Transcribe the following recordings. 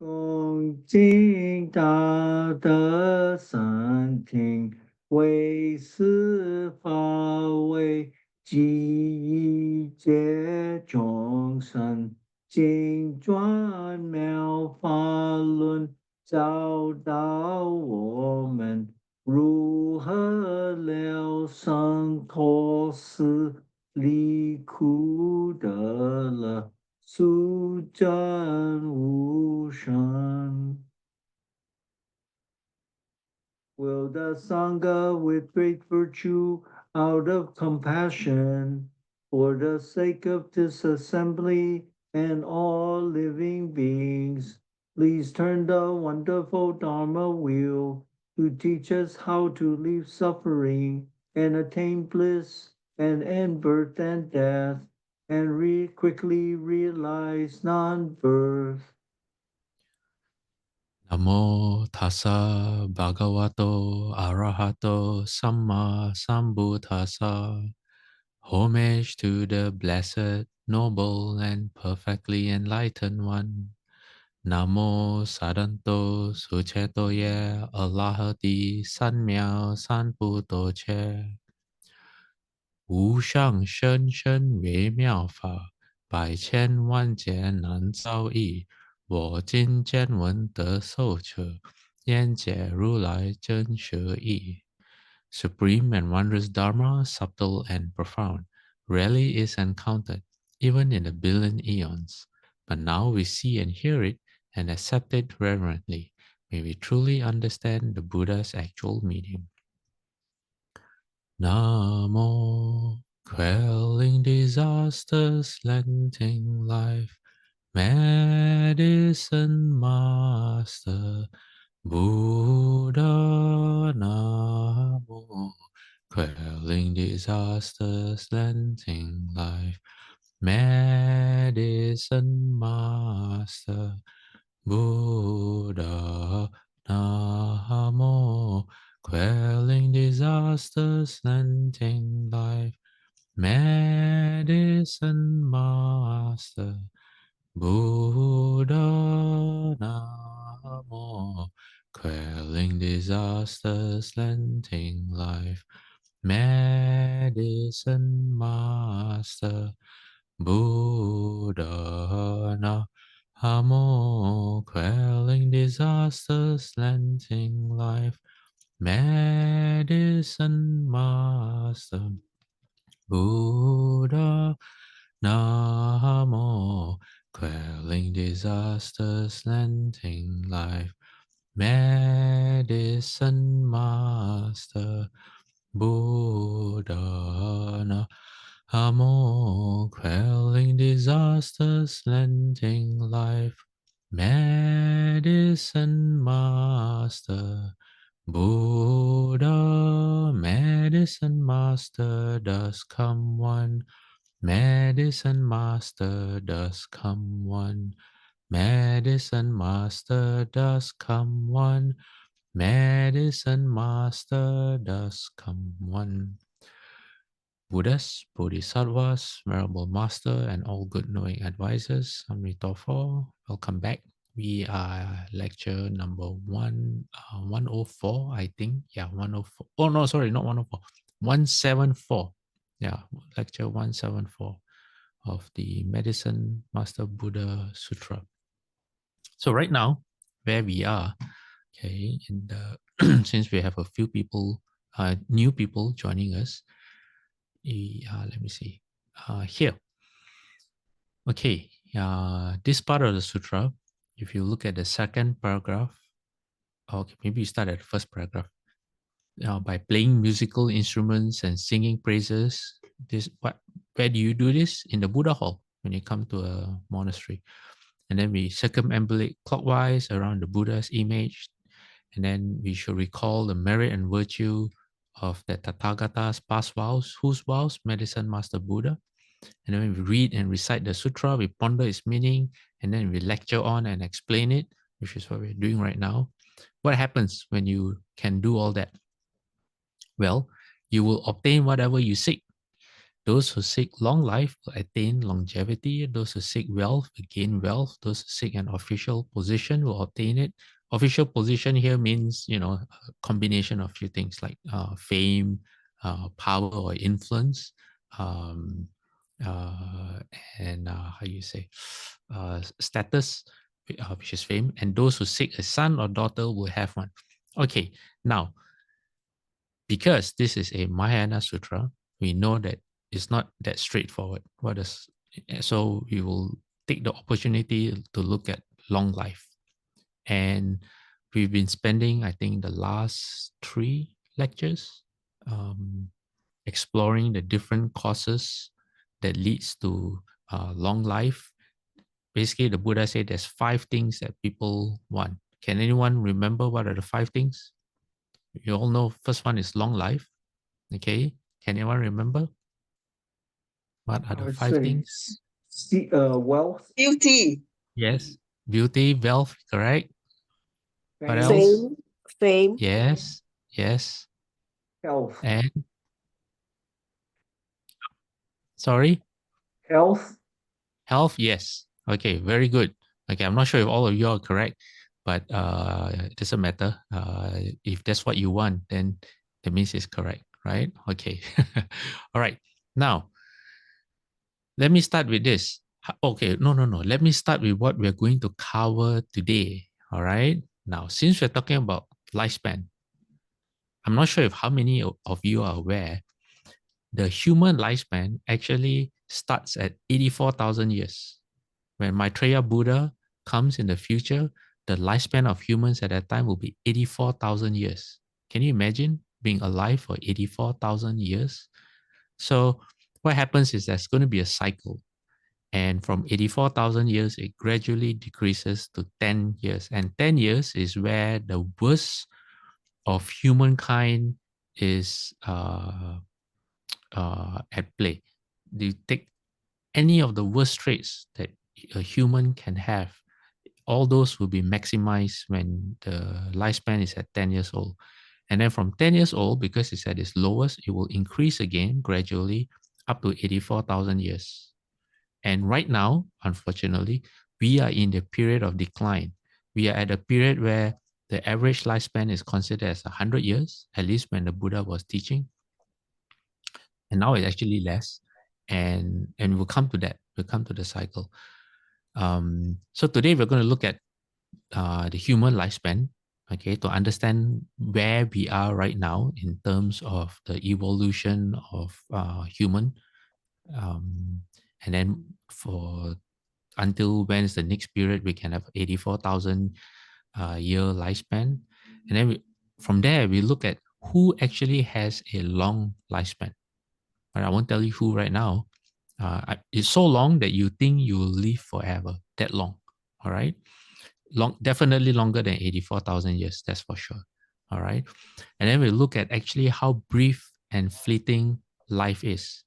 恭敬大德三听，为四法为记一切众生，经转妙法轮，教导我们如何了生脱死，离苦得乐。速战无声。Will the Sangha with great virtue, out of compassion, for the sake of this assembly and all living beings, please turn the wonderful Dharma wheel to teach us how to leave suffering and attain bliss and end birth and death and quickly realize non-birth. Namo tassa bhagavato arahato samma sambuddhassa. Homage to the blessed, noble, and perfectly enlightened one. Namo sadanto suchetoye alahati sanmyao sanputo 无上甚深微妙法，百千万劫难遭遇。我今见闻得受持，愿解如来真实义。Supreme and wondrous Dharma, subtle and profound, rarely is encountered, even in a billion eons. But now we see and hear it and accept it reverently. May we truly understand the Buddha's actual meaning. Namo, quelling disasters, lengthening life, Medicine Master Buddha. Namo, quelling disasters, lengthening life, Medicine Master Buddha. Namo, quelling disasters, lengthening life, Medicine Master Buddha. Namo, quelling disasters, lengthening life, Medicine Master Buddha. Namo, quelling disasters, lengthening life, Medicine Master Buddha. Namo, quelling disasters, lengthening life, Medicine Master Buddha. Namo, quelling disasters, lengthening life, Medicine Master Buddha. Medicine Master does come one. Medicine Master does come one. Medicine Master does come one. Medicine Master does come one. Buddhas, Bodhisattvas, Venerable Master, and all good knowing advisors, Amritopo, welcome back. We are lecture number 104, I think. Yeah, 104. Oh, no, sorry, not 104. 174. Yeah, lecture 174 of the Medicine Master Buddha Sutra. So right now, where we are, okay, in the since we have a few people, new people joining us, let me see, here. Okay, this part of the sutra, if you look at the second paragraph, okay, maybe you start at the first paragraph. By playing musical instruments and singing praises, where do you do this? In the Buddha hall when you come to a monastery. And then we circumambulate clockwise around the Buddha's image. And then we should recall the merit and virtue of the Tathagata's past vows. Whose vows? Medicine Master Buddha. And then when we read and recite the sutra, we ponder its meaning, and then we lecture on and explain it, which is what we're doing right now. What happens when you can do all that? Well, you will obtain whatever you seek. Those who seek long life will attain longevity. Those who seek wealth will gain wealth. Those who seek an official position will obtain it. Official position here means, a combination of few things like fame, power or influence, um, uh, and how you say, status, which is fame. And those who seek a son or daughter will have one. Okay, now, because this is a Mahayana Sutra, we know that it's not that straightforward. So we will take the opportunity to look at long life. And we've been spending, I think, the last 3 lectures exploring the different causes that leads to long life. Basically, the Buddha said there's 5 things that people want. Can anyone remember what are the 5 things? You all know first one is long life. Okay. Can anyone remember? What are I the would 5 say things? wealth, Beauty, Yes. Beauty, wealth, correct. What fame, else? fame, Yes. Yes. health, And sorry, health. health. Yes. Okay. Very good. Okay. I'm not sure if all of you are correct, but it doesn't matter. If that's what you want, then that means it's correct, right? Okay. All right. Now, let me start with this. Okay, no. Let me start with what we're going to cover today. All right. Now, since we're talking about lifespan, I'm not sure if how many of you are aware the human lifespan actually starts at 84,000 years. When Maitreya Buddha comes in the future, the lifespan of humans at that time will be 84,000 years. Can you imagine being alive for 84,000 years? So, what happens is there's going to be a cycle. And from 84,000 years, it gradually decreases to 10 years. And 10 years is where the worst of humankind is at play. You take any of the worst traits that a human can have, all those will be maximized when the lifespan is at 10 years old. And then from 10 years old, because it's at its lowest, it will increase again gradually up to 84,000 years. And right now, unfortunately, we are in the period of decline. We are at a period where the average lifespan is considered as 100 years, at least when the Buddha was teaching. And now it's actually less. And we'll come to that. We'll come to the cycle. So today we're going to look at the human lifespan, okay, to understand where we are right now in terms of the evolution of human. And then for until when is the next period we can have 84,000 year lifespan. And then from there, we look at who actually has a long lifespan. But I won't tell you who right now. It's so long that you think you will live forever, that long. All right. Definitely longer than 84,000 years, that's for sure. All right. And then we look at actually how brief and fleeting life is.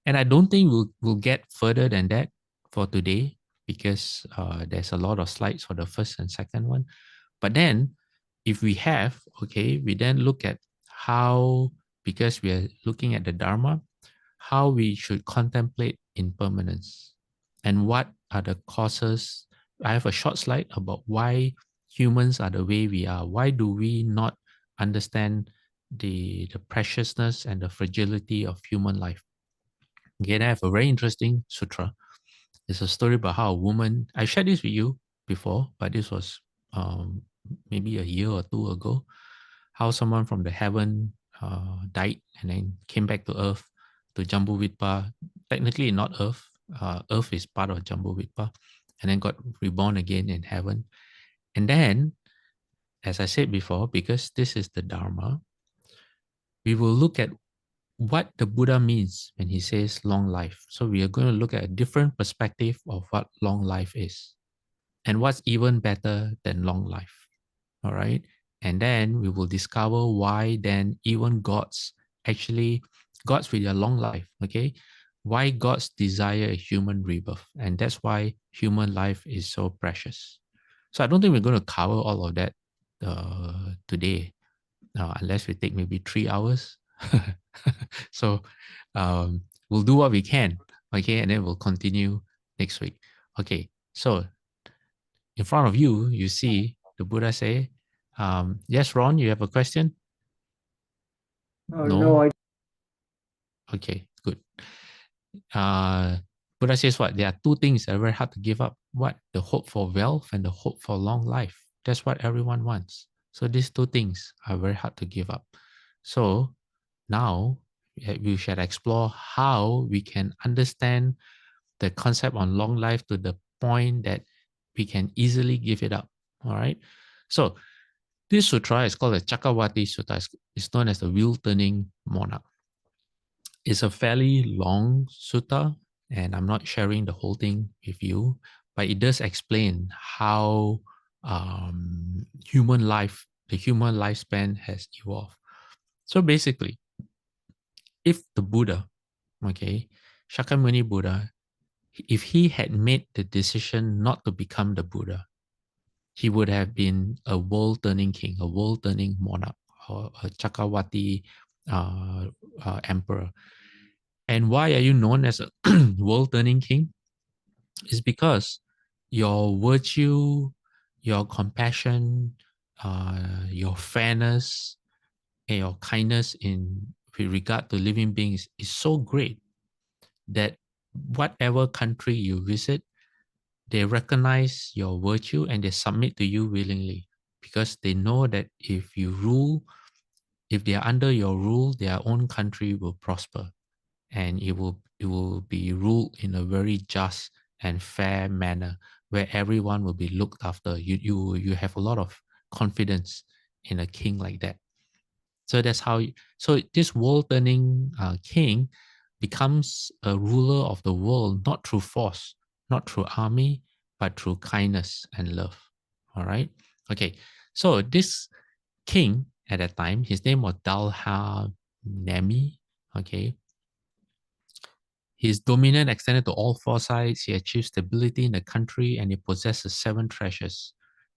And I don't think we'll get further than that for today because there's a lot of slides for the first and second one. But then if we have, okay, we then look at how, because we are looking at the Dharma, how we should contemplate impermanence and what are the causes. I have a short slide about why humans are the way we are. Why do we not understand the preciousness and the fragility of human life? Again, I have a very interesting sutra. It's a story about how a woman, I shared this with you before, but this was maybe a year or two ago, how someone from the heaven died and then came back to earth, to Jambudvipa. Technically not earth. Earth is part of Jambudvipa, and then got reborn again in heaven. And then, as I said before, because this is the Dharma, we will look at what the Buddha means when he says long life. So we are going to look at a different perspective of what long life is and what's even better than long life. All right. And then we will discover why then even gods with their long life, okay? Why gods desire a human rebirth. And that's why human life is so precious. So I don't think we're going to cover all of that today, unless we take maybe 3 hours. So we'll do what we can. Okay, and then we'll continue next week. Okay, so in front of you, you see the Buddha say, yes, Ron, you have a question? No, No? Okay, good. Buddha says what? There are two things that are very hard to give up. What? The hope for wealth and the hope for long life. That's what everyone wants. So these two things are very hard to give up. So now we shall explore how we can understand the concept on long life to the point that we can easily give it up. All right. So this sutra is called the Chakravarti Sutta. It's known as the wheel turning monarch. It's a fairly long sutta, and I'm not sharing the whole thing with you, but it does explain how the human lifespan has evolved. So basically, if the Buddha, okay, Shakyamuni Buddha, if he had made the decision not to become the Buddha, he would have been a world-turning king, a world-turning monarch, or a Chakravarti emperor. And why are you known as a world-turning king? It's because your virtue, your compassion, your fairness, and your kindness in with regard to living beings is so great that whatever country you visit, they recognize your virtue and they submit to you willingly because they know that if you rule, if they are under your rule, their own country will prosper and it will be ruled in a very just and fair manner where everyone will be looked after. You have a lot of confidence in a king like that. So that's how. So this world turning king becomes a ruler of the world not through force, not through army, but through kindness and love. All right. Okay. So this king at that time, his name was Dalha Nemi. Okay. His dominion extended to all four sides. He achieved stability in the country and he possesses seven treasures.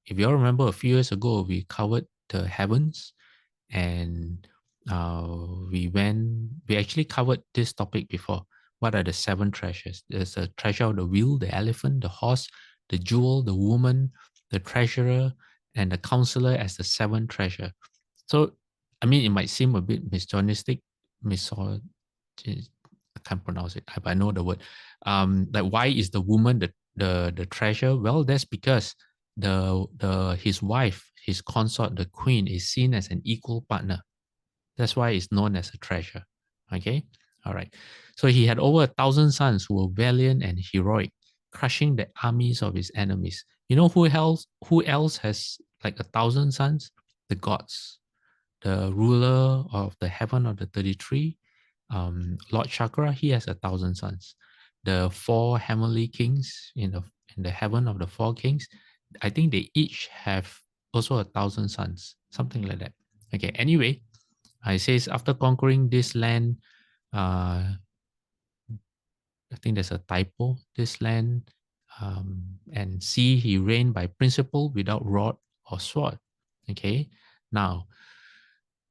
If you all remember, a few years ago, we covered the heavens and we actually covered this topic before. What are the seven treasures? There's a treasure of the wheel, the elephant, the horse, the jewel, the woman, the treasurer, and the counselor as the seventh treasure. So, I mean, it might seem a bit misogynistic, I can't pronounce it, but I know the word. Like why is the woman the treasure? Well, that's because his wife, his consort, the queen, is seen as an equal partner. That's why it's known as a treasure. Okay, all right. So he had over 1,000 sons who were valiant and heroic, crushing the armies of his enemies. You know who else? Who else has like 1,000 sons? The gods, the ruler of the heaven of the 33, Lord Chakra, he has 1,000 sons. The four heavenly kings in the heaven of the four kings, I think they each have also 1,000 sons, something like that. Okay, anyway, I says after conquering this land, I think there's a typo, this land and sea, he reigned by principle without rod or sword. Okay, now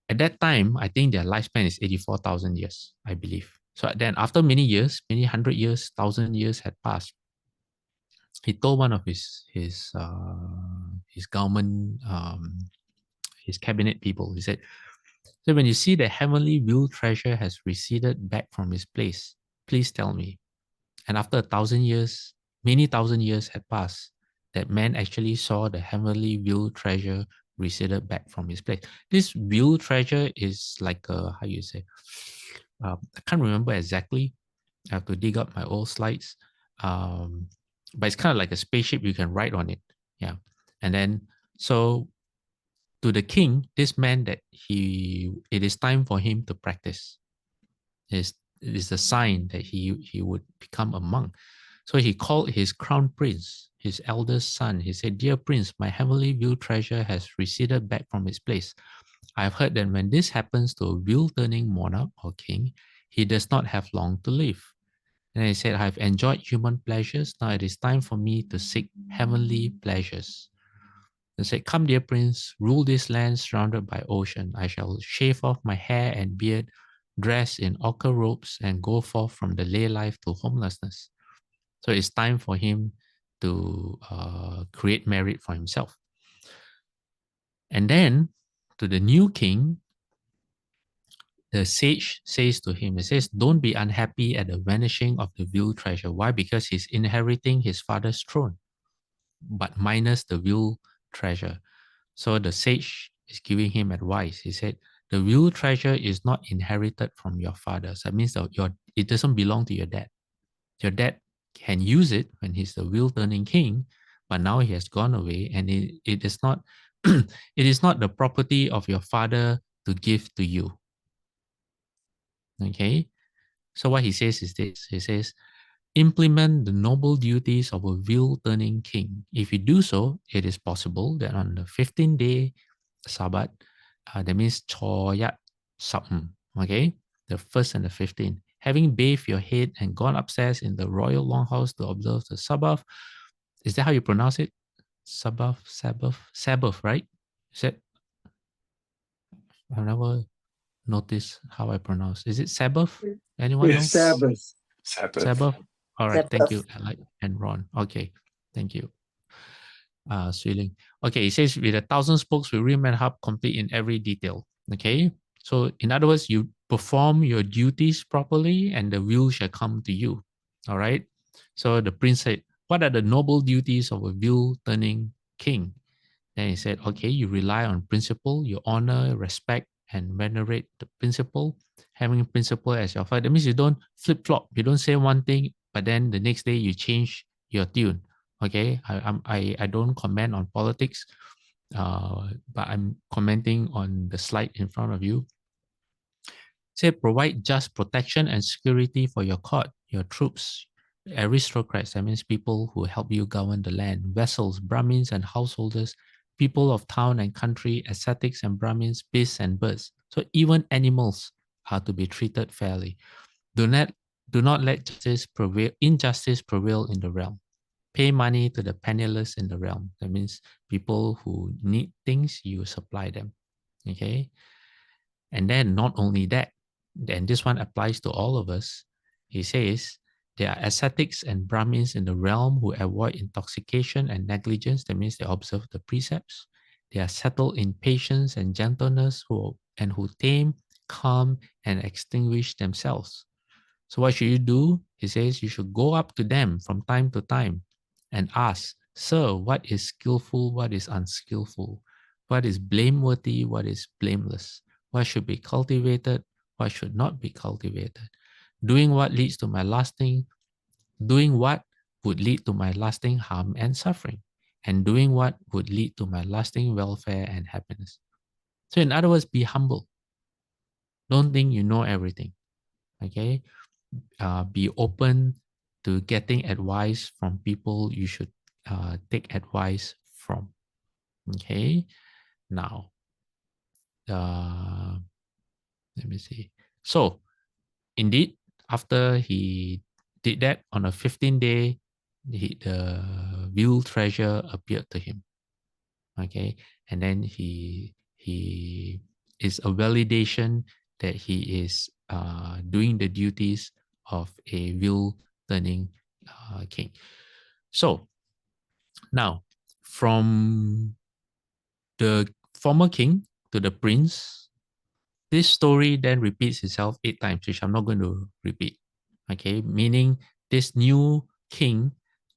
at that time, I think their lifespan is 84,000 years, I believe. So then after many years, many hundred years, 1,000 years had passed, he told one of his government, his cabinet people, he said, so when you see the heavenly wheel treasure has receded back from his place, please tell me. And after 1,000 years, many thousand years had passed, that man actually saw the heavenly wheel treasure receded back from his place. This wheel treasure is like a, how you say, I can't remember exactly. I have to dig up my old slides. But it's kind of like a spaceship, you can ride on it. Yeah. And then, so to the king, this meant that it is time for him to practice. It is a sign that he would become a monk. So he called his crown prince, his eldest son. He said, "Dear prince, my heavenly wheel treasure has receded back from its place. I have heard that when this happens to a wheel-turning monarch or king, he does not have long to live." And he said, "I have enjoyed human pleasures. Now it is time for me to seek heavenly pleasures." He said, "Come, dear prince, rule this land surrounded by ocean. I shall shave off my hair and beard dress in ochre robes, and go forth from the lay life to homelessness. So it's time for him to create merit for himself. And then to the new king, the sage says to him, it says, don't be unhappy at the vanishing of the real treasure. Why? Because he's inheriting his father's throne, but minus the real treasure. So the sage is giving him advice. He said, the real treasure is not inherited from your father. So that means that it doesn't belong to your dad. Your dad can use it when he's the wheel turning king, but now he has gone away, and it is not it is not the property of your father to give to you. Okay? So what he says is this. He says, implement the noble duties of a wheel-turning king. If you do so, it is possible that on the 15th day Sabbath, that means Choyat Sabm, okay? The 1st and the 15th. Having bathed your head and gone upstairs in the royal longhouse to observe the Sabbath. Is that how you pronounce it? Sabbath, right? Is it? I've never noticed how I pronounce. Is it Sabbath? Anyone know? It's Sabbath. Sabbath. Sabbath. All right, thank you, Sabbath. Alec and Ron. Okay, thank you. Swiling. Okay, it says with 1,000 spokes, we rim and hub complete in every detail. Okay, so in other words, you perform your duties properly, and the wheel shall come to you. All right. So the prince said, "What are the noble duties of a wheel turning king?" Then he said, okay, you rely on principle, you honor, respect, and venerate the principle, having principle as your father. That means you don't flip-flop. You don't say one thing, but then the next day you change your tune. Okay, I don't comment on politics, but I'm commenting on the slide in front of you. Say, provide just protection and security for your court, your troops, aristocrats, that means people who help you govern the land, vassals, Brahmins and householders, people of town and country, ascetics and Brahmins, beasts and birds. So even animals are to be treated fairly. Do not let injustice prevail in the realm. Pay money to the penniless in the realm. That means people who need things, you supply them. Okay. And then not only that, and this one applies to all of us, he says, there are ascetics and Brahmins in the realm who avoid intoxication and negligence. That means they observe the precepts. They are settled in patience and gentleness who tame, calm, and extinguish themselves. So what should you do? He says you should go up to them from time to time and ask, Sir, what is skillful, what is unskillful? What is blameworthy, what is blameless? What should be cultivated, what should not be cultivated? Doing what would lead to my lasting harm and suffering, and doing what would lead to my lasting welfare and happiness. So in other words, be humble. Don't think you know everything. Okay? Be open to getting advice from people you should take advice from. Okay, now let me see. So indeed, after he did that on a 15th day, the real treasure appeared to him. Okay, and then he is a validation that he is doing the duties of a wheel turning king. So now, from the former king to the prince, this story then repeats itself 8 times, which I'm not going to repeat. Okay, meaning this new king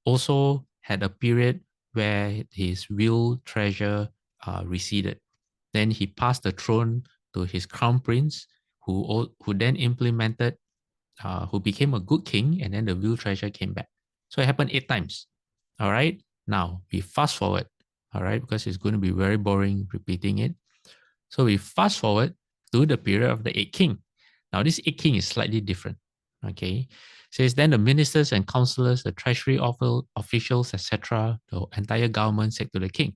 also had a period where his real treasure receded. Then he passed the throne to his crown prince, who then implemented, who became a good king, and then the real treasure came back. So it happened 8 times. All right. Now we fast forward. All right, because it's going to be very boring repeating it. So we fast forward to the period of the 8th king. Now this 8th king is slightly different. Okay. Says then the ministers and counselors, the treasury officials, etc., the entire government said to the king,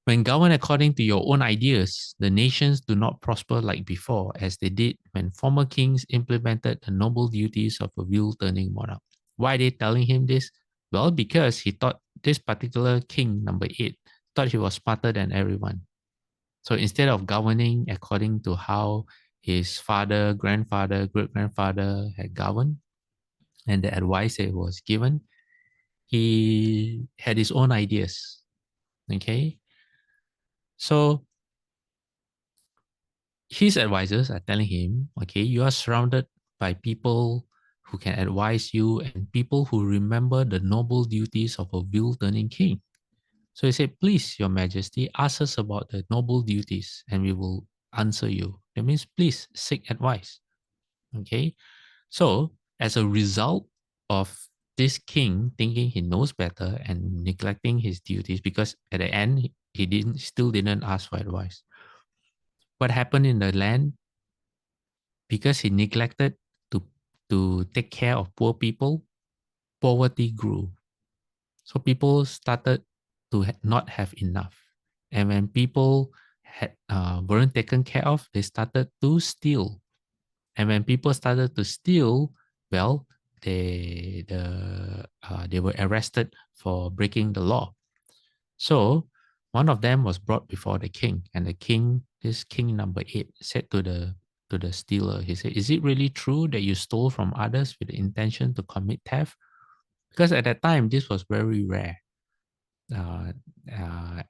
when governed according to your own ideas, the nations do not prosper like before, as they did when former kings implemented the noble duties of a wheel-turning monarch. Why are they telling him this? Well, because he thought this particular king, number 8, thought he was smarter than everyone. So instead of governing according to how his father, grandfather, great-grandfather had governed, and the advice that was given, he had his own ideas. Okay. So his advisors are telling him, okay, you are surrounded by people who can advise you and people who remember the noble duties of a wheel-turning king. So he said, please, your majesty, ask us about the noble duties and we will answer you. That means, please seek advice. Okay. So as a result of this king thinking he knows better and neglecting his duties, because at the end, he still didn't ask for advice. What happened in the land? Because he neglected to, to take care of poor people, poverty grew. So people started to not have enough. And when people weren't taken care of, they started to steal. And when people started to steal, well, they were arrested for breaking the law. So one of them was brought before the king, and the king, this king number 8, said to the stealer, he said, "Is it really true that you stole from others with the intention to commit theft?" Because at that time, this was very rare. Uh, uh,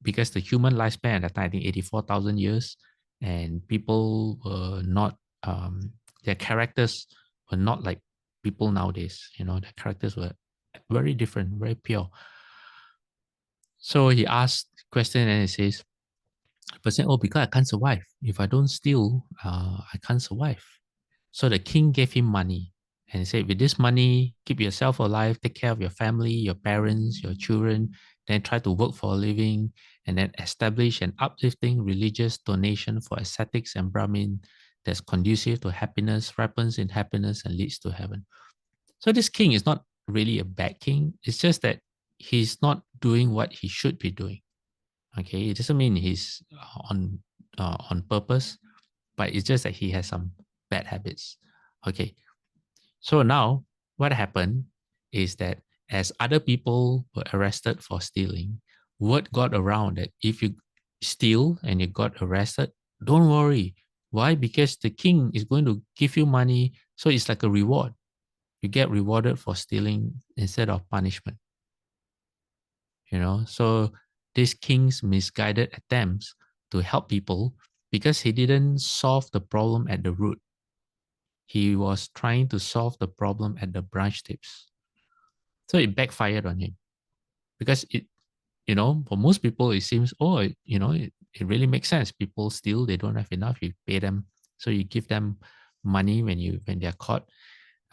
because the human lifespan at that time, I think 84,000 years, and people were not, their characters were not like people nowadays. You know, their characters were very different, very pure. So he asked question and he says, the person, oh, because I can't survive. If I don't steal, I can't survive. So the king gave him money and he said, with this money, keep yourself alive, take care of your family, your parents, your children, then try to work for a living, and then establish an uplifting religious donation for ascetics and Brahmin that's conducive to happiness, ripens in happiness, and leads to heaven. So this king is not really a bad king. It's just that he's not doing what he should be doing. Okay, it doesn't mean he's on purpose, but it's just that he has some bad habits. Okay, so now what happened is that as other people were arrested for stealing, word got around that if you steal and you got arrested, don't worry. Why? Because the king is going to give you money, so it's like a reward. You get rewarded for stealing instead of punishment. You know, so this king's misguided attempts to help people, because he didn't solve the problem at the root. He was trying to solve the problem at the branch tips. So it backfired on him because it, you know, for most people, it seems, oh, it really makes sense. People steal, they don't have enough, you pay them. So you give them money when they're caught.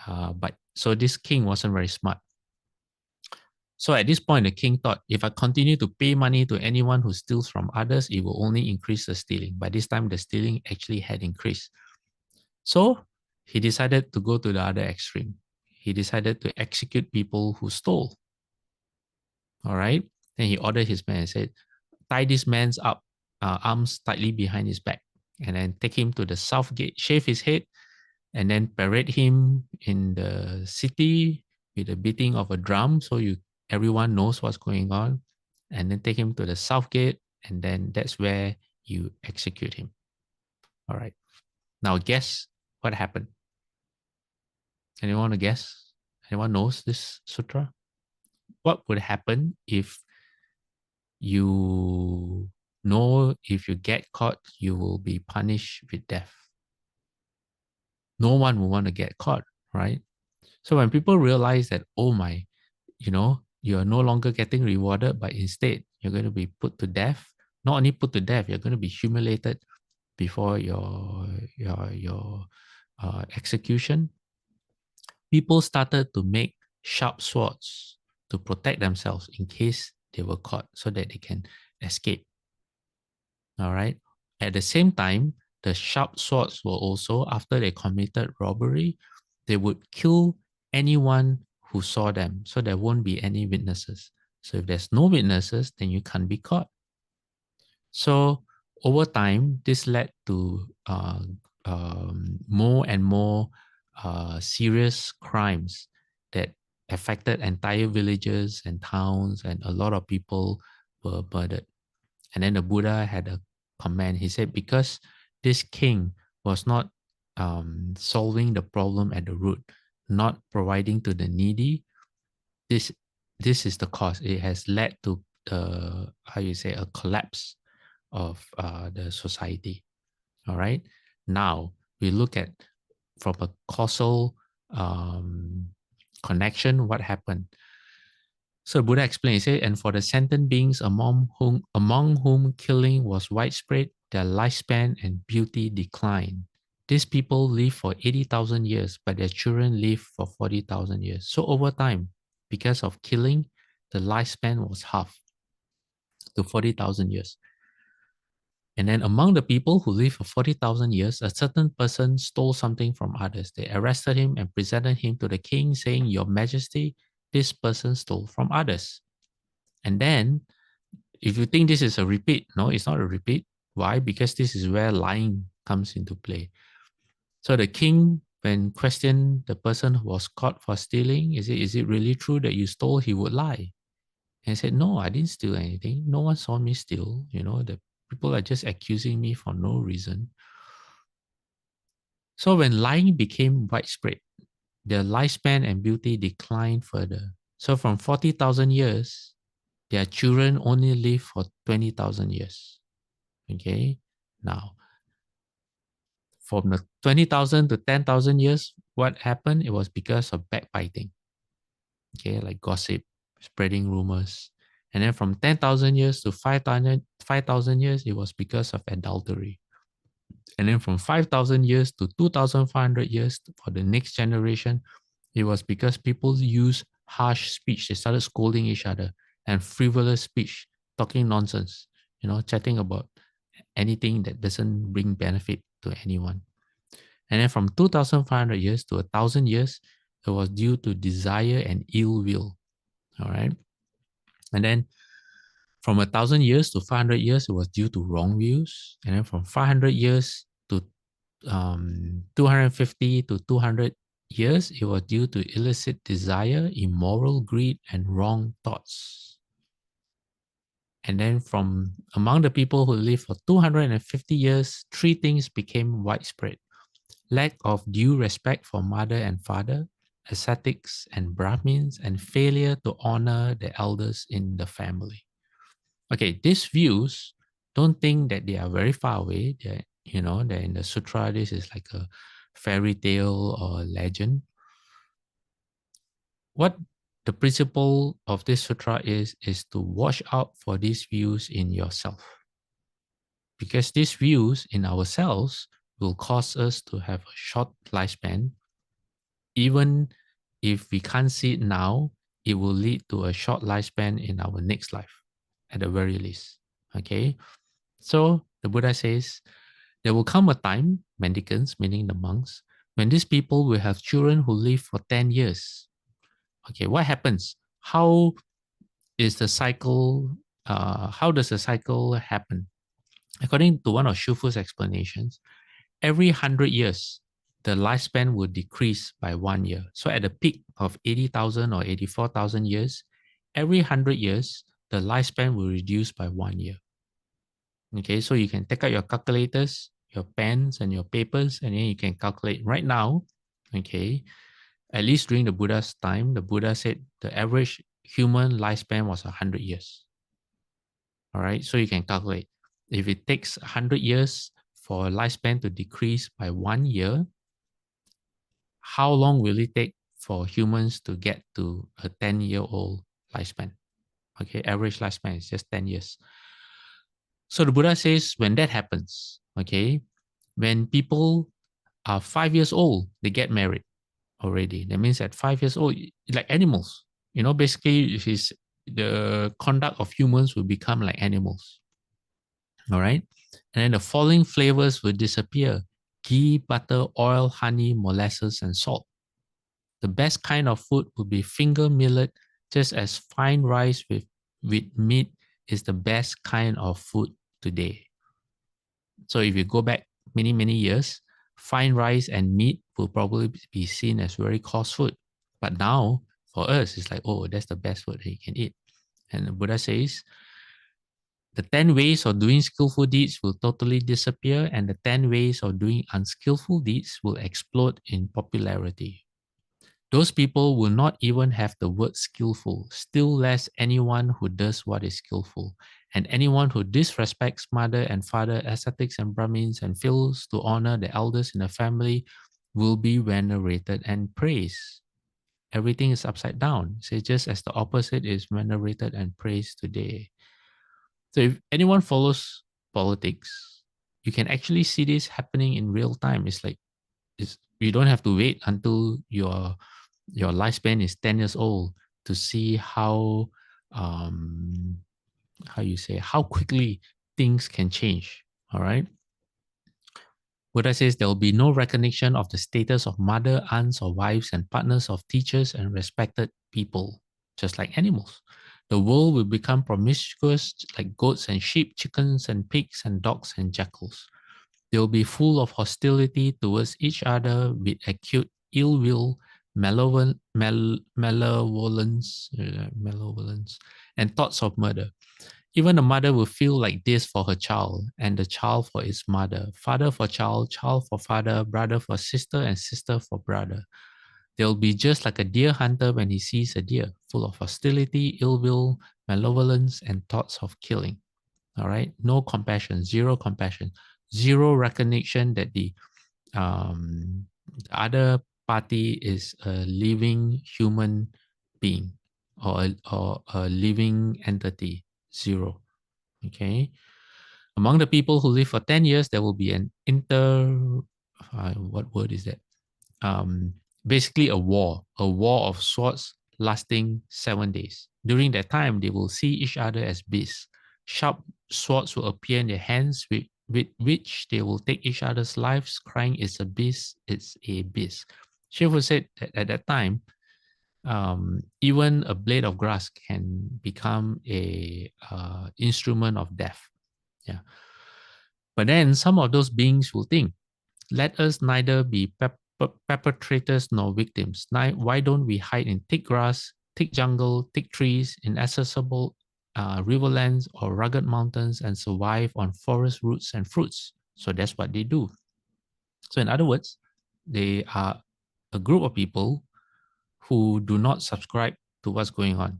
But so this king wasn't very smart. So at this point, the king thought, if I continue to pay money to anyone who steals from others, it will only increase the stealing. By this time, the stealing actually had increased. So he decided to go to the other extreme. He decided to execute people who stole. All right. Then he ordered his men and said, tie this man's arms tightly behind his back, and then take him to the south gate, shave his head, and then parade him in the city with the beating of a drum, so everyone knows what's going on, and then take him to the south gate, and then that's where you execute him. All right. Now guess what happened? Anyone want to guess? Anyone knows this sutra? What would happen if you know if you get caught, you will be punished with death? No one will want to get caught, right? So when people realize that, oh my, you are no longer getting rewarded, but instead you're going to be put to death. Not only put to death, you're going to be humiliated before your execution. People started to make sharp swords to protect themselves in case they were caught, so that they can escape. All right. At the same time, the sharp swords were also, after they committed robbery, they would kill anyone who saw them, so there won't be any witnesses. So if there's no witnesses, then you can't be caught. So over time, this led to more and more serious crimes that affected entire villages and towns, and a lot of people were murdered. And then the Buddha had a command. He said, because this king was not solving the problem at the root, not providing to the needy. This this is the cause. It has led to how you say, a collapse of the society. All right. Now we look at from a causal connection what happened. So Buddha explains it, and for the sentient beings among whom killing was widespread, their lifespan and beauty declined. These people live for 80,000 years, but their children live for 40,000 years. So over time, because of killing, the lifespan was half to 40,000 years. And then among the people who lived for 40,000 years, a certain person stole something from others. They arrested him and presented him to the king, saying, Your Majesty, this person stole from others. And then, if you think this is a repeat, no, it's not a repeat. Why? Because this is where lying comes into play. So the king, when questioned the person who was caught for stealing, is it really true that you stole? He would lie. And he said, no, I didn't steal anything. No one saw me steal. The people are just accusing me for no reason. So when lying became widespread, their lifespan and beauty declined further. So from 40,000 years, their children only live for 20,000 years. Okay. Now, from the 20,000 to 10,000 years, what happened? It was because of backbiting. Okay. Like gossip, spreading rumors. And then from 10,000 years to 5,000 years, it was because of adultery. And then from 5,000 years to 2,500 years for the next generation, it was because people used harsh speech. They started scolding each other, and frivolous speech, talking nonsense, chatting about anything that doesn't bring benefit to anyone. And then from 2,500 years to 1,000 years, it was due to desire and ill will. All right. And then from 1,000 years to 500 years, it was due to wrong views. And then from 500 years to 250 to 200 years, it was due to illicit desire, immoral greed, and wrong thoughts. And then from among the people who lived for 250 years, three things became widespread: lack of due respect for mother and father, ascetics and Brahmins, and failure to honor the elders in the family. Okay, these views, don't think that they are very far away. They're in the sutra. This is like a fairy tale or legend. What the principle of this sutra is to watch out for these views in yourself. Because these views in ourselves will cause us to have a short lifespan. Even if we can't see it now, it will lead to a short lifespan in our next life, at the very least. Okay? So the Buddha says, there will come a time, mendicants, meaning the monks, when these people will have children who live for 10 years. Okay, what happens? How is the cycle? How does the cycle happen? According to one of Shufu's explanations, every 100 years, the lifespan will decrease by 1 year. So at the peak of 80,000 or 84,000 years, every 100 years, the lifespan will reduce by 1 year. Okay, so you can take out your calculators, your pens, and your papers, and then you can calculate right now. Okay, at least during the Buddha's time, the Buddha said the average human lifespan was 100 years. All right, so you can calculate. If it takes 100 years for a lifespan to decrease by 1 year, how long will it take for humans to get to a 10-year-old lifespan? Okay, average lifespan is just 10 years. So the Buddha says when that happens, okay, when people are 5 years old, they get married already. That means at 5 years old, like animals, basically the conduct of humans will become like animals. All right. And then the following flavors will disappear: ghee, butter, oil, honey, molasses, and salt. The best kind of food would be finger millet, just as fine rice with meat is the best kind of food today. So if you go back many, many years, fine rice and meat will probably be seen as very coarse food. But now, for us, it's like, oh, that's the best food that you can eat. And the Buddha says, The 10 ways of doing skillful deeds will totally disappear, and the 10 ways of doing unskillful deeds will explode in popularity. Those people will not even have the word skillful, still less anyone who does what is skillful. And anyone who disrespects mother and father, ascetics and Brahmins, and fails to honor the elders in the family will be venerated and praised. Everything is upside down. So just as the opposite is venerated and praised today. So if anyone follows politics, you can actually see this happening in real time. It's like you don't have to wait until your lifespan is 10 years old to see um, how quickly things can change. All right. Buddha says there will be no recognition of the status of mother, aunts, or wives and partners of teachers and respected people, just like animals. The world will become promiscuous like goats and sheep, chickens and pigs and dogs and jackals. They will be full of hostility towards each other with acute ill will, malevolence, and thoughts of murder. Even the mother will feel like this for her child, and the child for its mother, father for child, child for father, brother for sister, and sister for brother. They'll be just like a deer hunter when he sees a deer, full of hostility, ill will, malevolence, and thoughts of killing. All right, no compassion, zero compassion, zero recognition that the other party is a living human being or a living entity. Zero. Okay. Among the people who live for 10 years, there will be an what word is that? Um, Basically a war of swords lasting 7 days. During that time, they will see each other as beasts. Sharp swords will appear in their hands with which they will take each other's lives, crying, "It's a beast, it's a beast." Shifu said that at that time, even a blade of grass can become a instrument of death. Yeah. But then some of those beings will think, let us neither be perpetrators nor victims. Why don't we hide in thick grass, thick jungle, thick trees, inaccessible riverlands or rugged mountains and survive on forest roots and fruits? So that's what they do. So in other words, they are a group of people who do not subscribe to what's going on.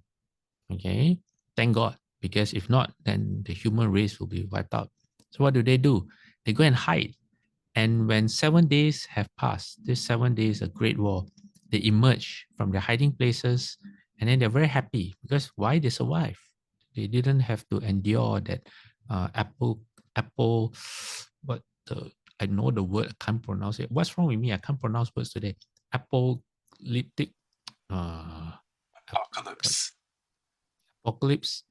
Okay, thank God, because if not, then the human race will be wiped out. So what do? They go and hide. And when 7 days have passed, this 7 days, a great war, they emerge from their hiding places and then they're very happy because why they survive? They didn't have to endure that apple, but I know the word, I can't pronounce it. What's wrong with me? I can't pronounce words today. Apocalyptic, uh, Apocalypse. apocalypse,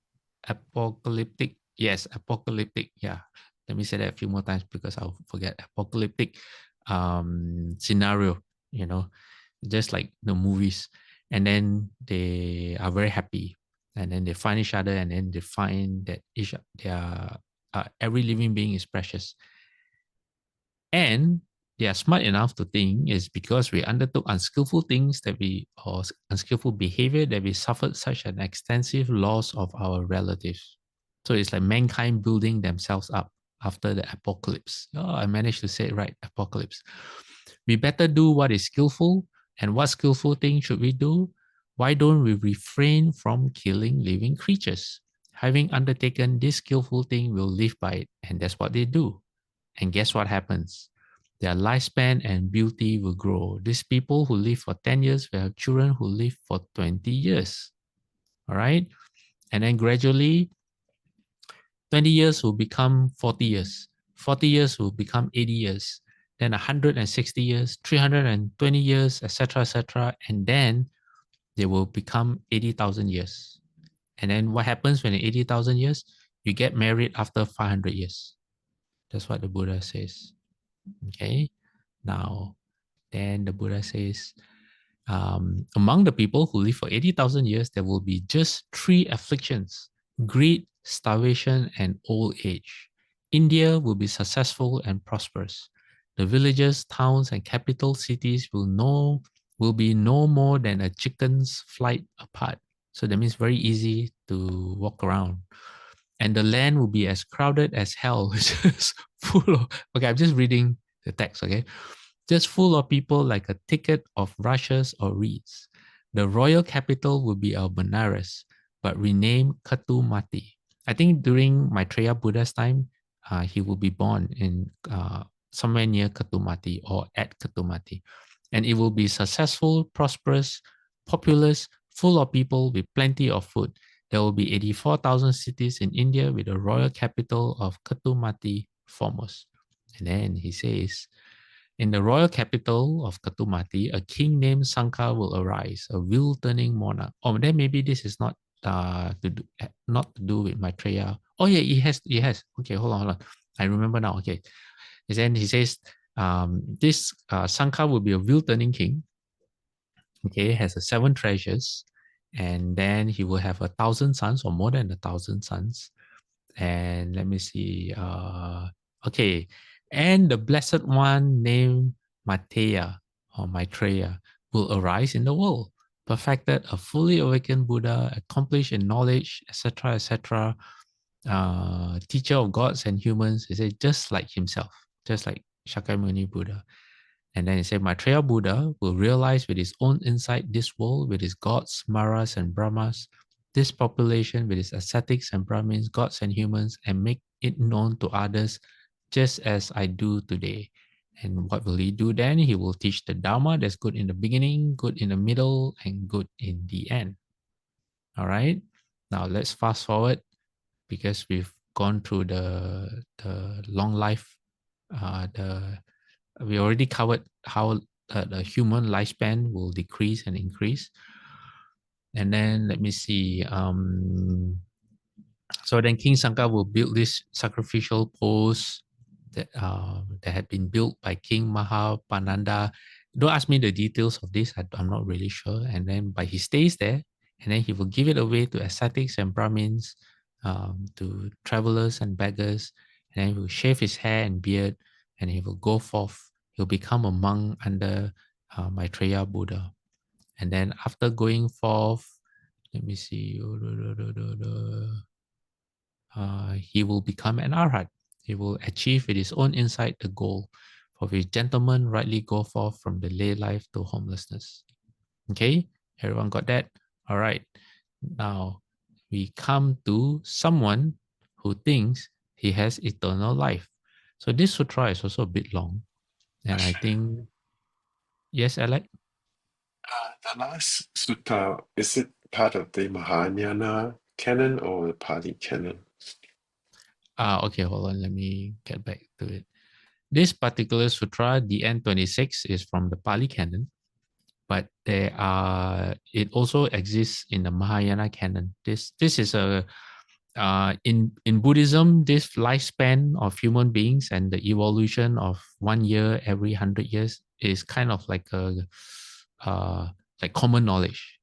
apocalyptic. Yes, apocalyptic. Yeah. Let me say that a few more times because I'll forget. Apocalyptic scenario, just like the movies. And then they are very happy. And then they find each other and then they find that every living being is precious. And they are smart enough to think is because we undertook unskillful things or unskillful behavior that we suffered such an extensive loss of our relatives. So it's like mankind building themselves up after the apocalypse. Oh, I managed to say it right, apocalypse. We better do what is skillful. And what skillful thing should we do? Why don't we refrain from killing living creatures? Having undertaken this skillful thing, we'll live by it. And that's what they do. And guess what happens? Their lifespan and beauty will grow. These people who live for 10 years will have children who live for 20 years. All right. And then gradually, 20 years will become 40 years. 40 years will become 80 years. Then 160 years, 320 years, etc., etc. And then they will become 80,000 years. And then what happens when 80,000 years? You get married after 500 years. That's what the Buddha says. Okay. Now, then the Buddha says, among the people who live for 80,000 years, there will be just 3 afflictions: greed, starvation, and old age. India will be successful and prosperous. The villages, towns, and capital cities will be no more than a chicken's flight apart. So that means very easy to walk around. and the land will be as crowded as hell, just full of, okay, I'm just reading the text, okay? Just full of people like a thicket of rushes or reeds. The royal capital will be our Benares, but renamed Katumati. I think during Maitreya Buddha's time, he will be born in somewhere near Katumati or at Katumati. And it will be successful, prosperous, populous, full of people with plenty of food. There will be 84,000 cities in India with the royal capital of Katumati foremost. And then he says, in the royal capital of Katumati, a king named Sanka will arise, a wheel-turning monarch. Oh, then maybe this is not not to do with Maitreya. Oh yeah, it has. It has. Okay, hold on. I remember now. Okay, and then he says, this Sanka will be a wheel-turning king. Okay, has 7 treasures, and then he will have 1,000 sons or more than 1,000 sons. And let me see. Okay, and the blessed one named Mateya or Maitreya will arise in the world, perfected, a fully awakened Buddha, accomplished in knowledge, etc., etc. Teacher of gods and humans. He said just like himself, just like Shakyamuni Buddha. And then he said, Maitreya Buddha will realize with his own insight this world with its gods, maras, and brahmas, this population with its ascetics and brahmins, gods and humans, and make it known to others just as I do today. And what will he do then? He will teach the Dharma that's good in the beginning, good in the middle, and good in the end. All right. Now let's fast forward because we've gone through the long life, we already covered how the human lifespan will decrease and increase. And then let me see. So then King Sanka will build this sacrificial post that had been built by King Mahapananda. Don't ask me the details of this. I'm not really sure. And then, but he stays there, and then he will give it away to ascetics and Brahmins, to travelers and beggars. And then he will shave his hair and beard, and he will go forth. He'll become a monk under Maitreya Buddha. And then after going forth, let me see. He will become an arhat. He will achieve with his own insight the goal, for which gentlemen rightly go forth from the lay life to homelessness. Okay, everyone got that? All right. Now we come to someone who thinks he has eternal life. So this sutra is also a bit long, and I think yes, Alec. The last sutta, is it part of the Mahayana canon or the Pali canon? Okay, hold on. Let me get back to it. This particular sutra, the N26, is from the Pali canon, but it also exists in the Mahayana canon. This is a in Buddhism, this lifespan of human beings and the evolution of 1 year every 100 years is kind of like a like common knowledge.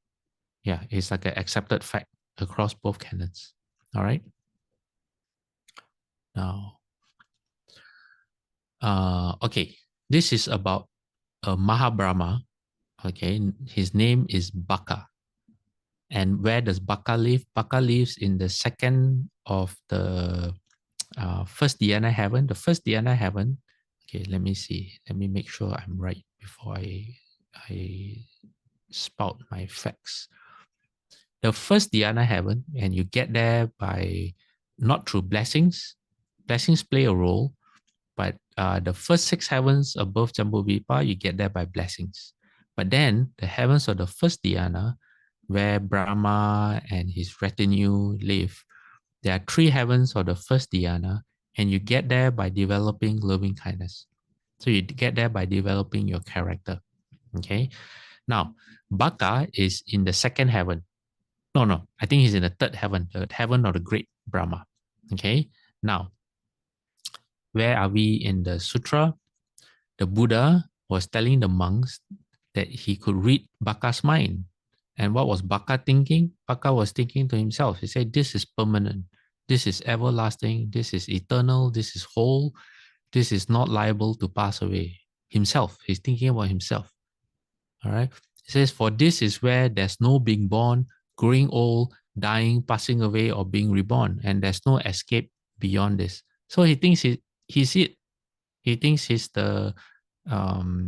Yeah, it's like an accepted fact across both canons. All right. Now, okay, this is about a Mahabrahma. Okay, his name is Baka. And where does Baka live? Baka lives in the second of the first dhyana heaven. The first dhyana heaven. Okay, let me see. Let me make sure I'm right before I spout my facts. The first dhyana heaven, and you get there by not through blessings. Blessings play a role, but the first 6 heavens above Jambudvipa, you get there by blessings. But then the heavens of the first dhyana, where Brahma and his retinue live, there are 3 heavens of the first dhyana, and you get there by developing loving kindness. So you get there by developing your character. Okay. Now, Baka is in the second heaven. No, I think he's in the third heaven, the heaven of the great Brahma. Okay. Now, where are we in the sutra? The Buddha was telling the monks that he could read Baka's mind. And what was Baka thinking? Baka was thinking to himself. He said, this is permanent. This is everlasting. This is eternal. This is whole. This is not liable to pass away. Himself. He's thinking about himself. All right. He says, for this is where there's no being born, growing old, dying, passing away, or being reborn, and there's no escape beyond this. So he thinks he's it. He thinks he's the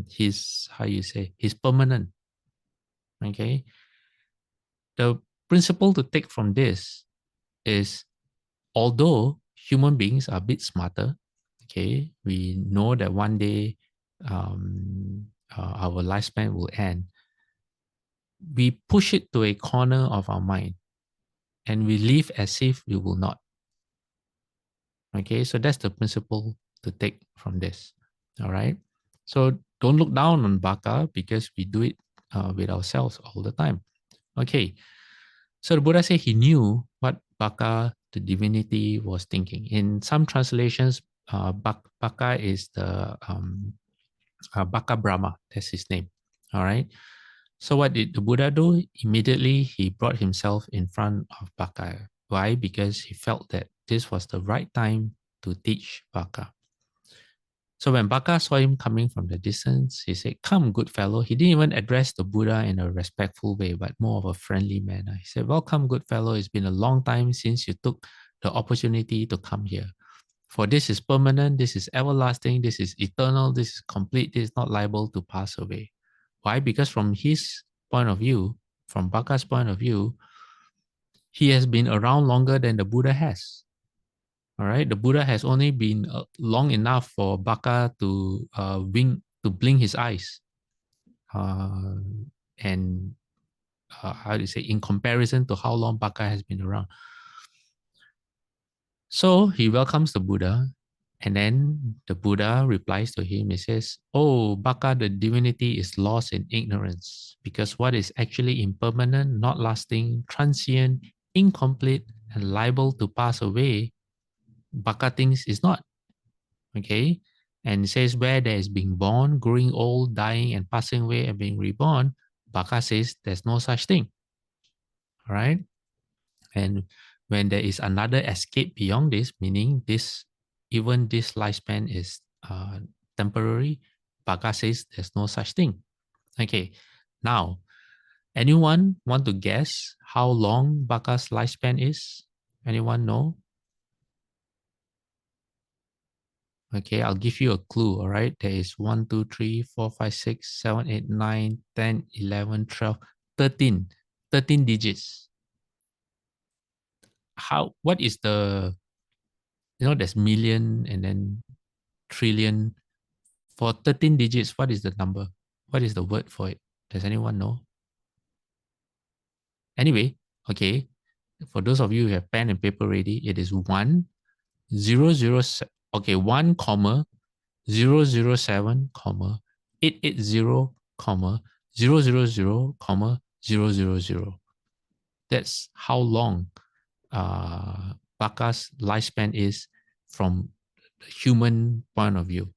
he's, how you say, he's permanent. Okay. The principle to take from this is, although human beings are a bit smarter, okay, we know that one day our lifespan will end. We push it to a corner of our mind and we live as if we will not. Okay, so that's the principle to take from this. All right. So don't look down on Baka because we do it with ourselves all the time. Okay. So the Buddha said he knew what Baka, the divinity, was thinking. In some translations, Baka is the Baka Brahma. That's his name. All right. So what did the Buddha do? Immediately, he brought himself in front of Baka. Why? Because he felt that this was the right time to teach Baka. So when Baka saw him coming from the distance, he said, "Come, good fellow." He didn't even address the Buddha in a respectful way, but more of a friendly manner. He said, "Welcome, good fellow. It's been a long time since you took the opportunity to come here. For this is permanent, this is everlasting, this is eternal, this is complete, this is not liable to pass away." Why? Because from his point of view, from Baka's point of view, he has been around longer than the Buddha has. All right, the Buddha has only been long enough for Baka to blink his eyes, and how do you say, in comparison to how long Baka has been around. So he welcomes the Buddha, and then the Buddha replies to him. He says, "Oh, Baka, the divinity is lost in ignorance, because what is actually impermanent, not lasting, transient, incomplete, and liable to pass away, Baka thinks is not." Okay. And it says, where there is being born, growing old, dying, and passing away and being reborn, Baka says there's no such thing. All right. And when there is another escape beyond this, meaning this, even this lifespan is temporary, Baka says there's no such thing. Okay. Now, anyone want to guess how long Baka's lifespan is? Anyone know? Okay, I'll give you a clue, all right? There is 1, 2, 3, 4, 5, 6, 7, 8, 9, 10, 11, 12, 13. 13 digits. What is the, there's million and then trillion. For 13 digits, what is the number? What is the word for it? Does anyone know? Anyway, okay, for those of you who have pen and paper ready, it is 1, 0, 0, okay, 1, comma, 007, comma, 880, comma, 000, comma, 000. That's how long Baka's lifespan is from the human point of view.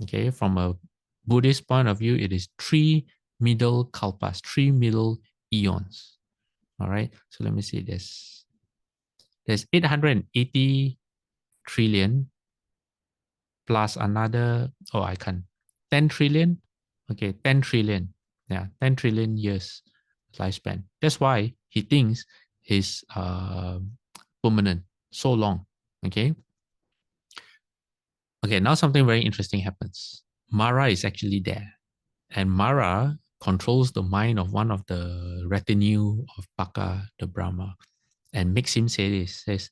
Okay, from a Buddhist point of view, it is 3 middle kalpas, 3 middle eons. All right, so let me see this. There's 880 trillion plus another, I can't, 10 trillion. Okay, 10 trillion. Yeah, 10 trillion years lifespan. That's why he thinks he's permanent, so long. Okay. Okay, now something very interesting happens. Mara is actually there. And Mara controls the mind of one of the retinue of Baka, the Brahma, and makes him say this, says,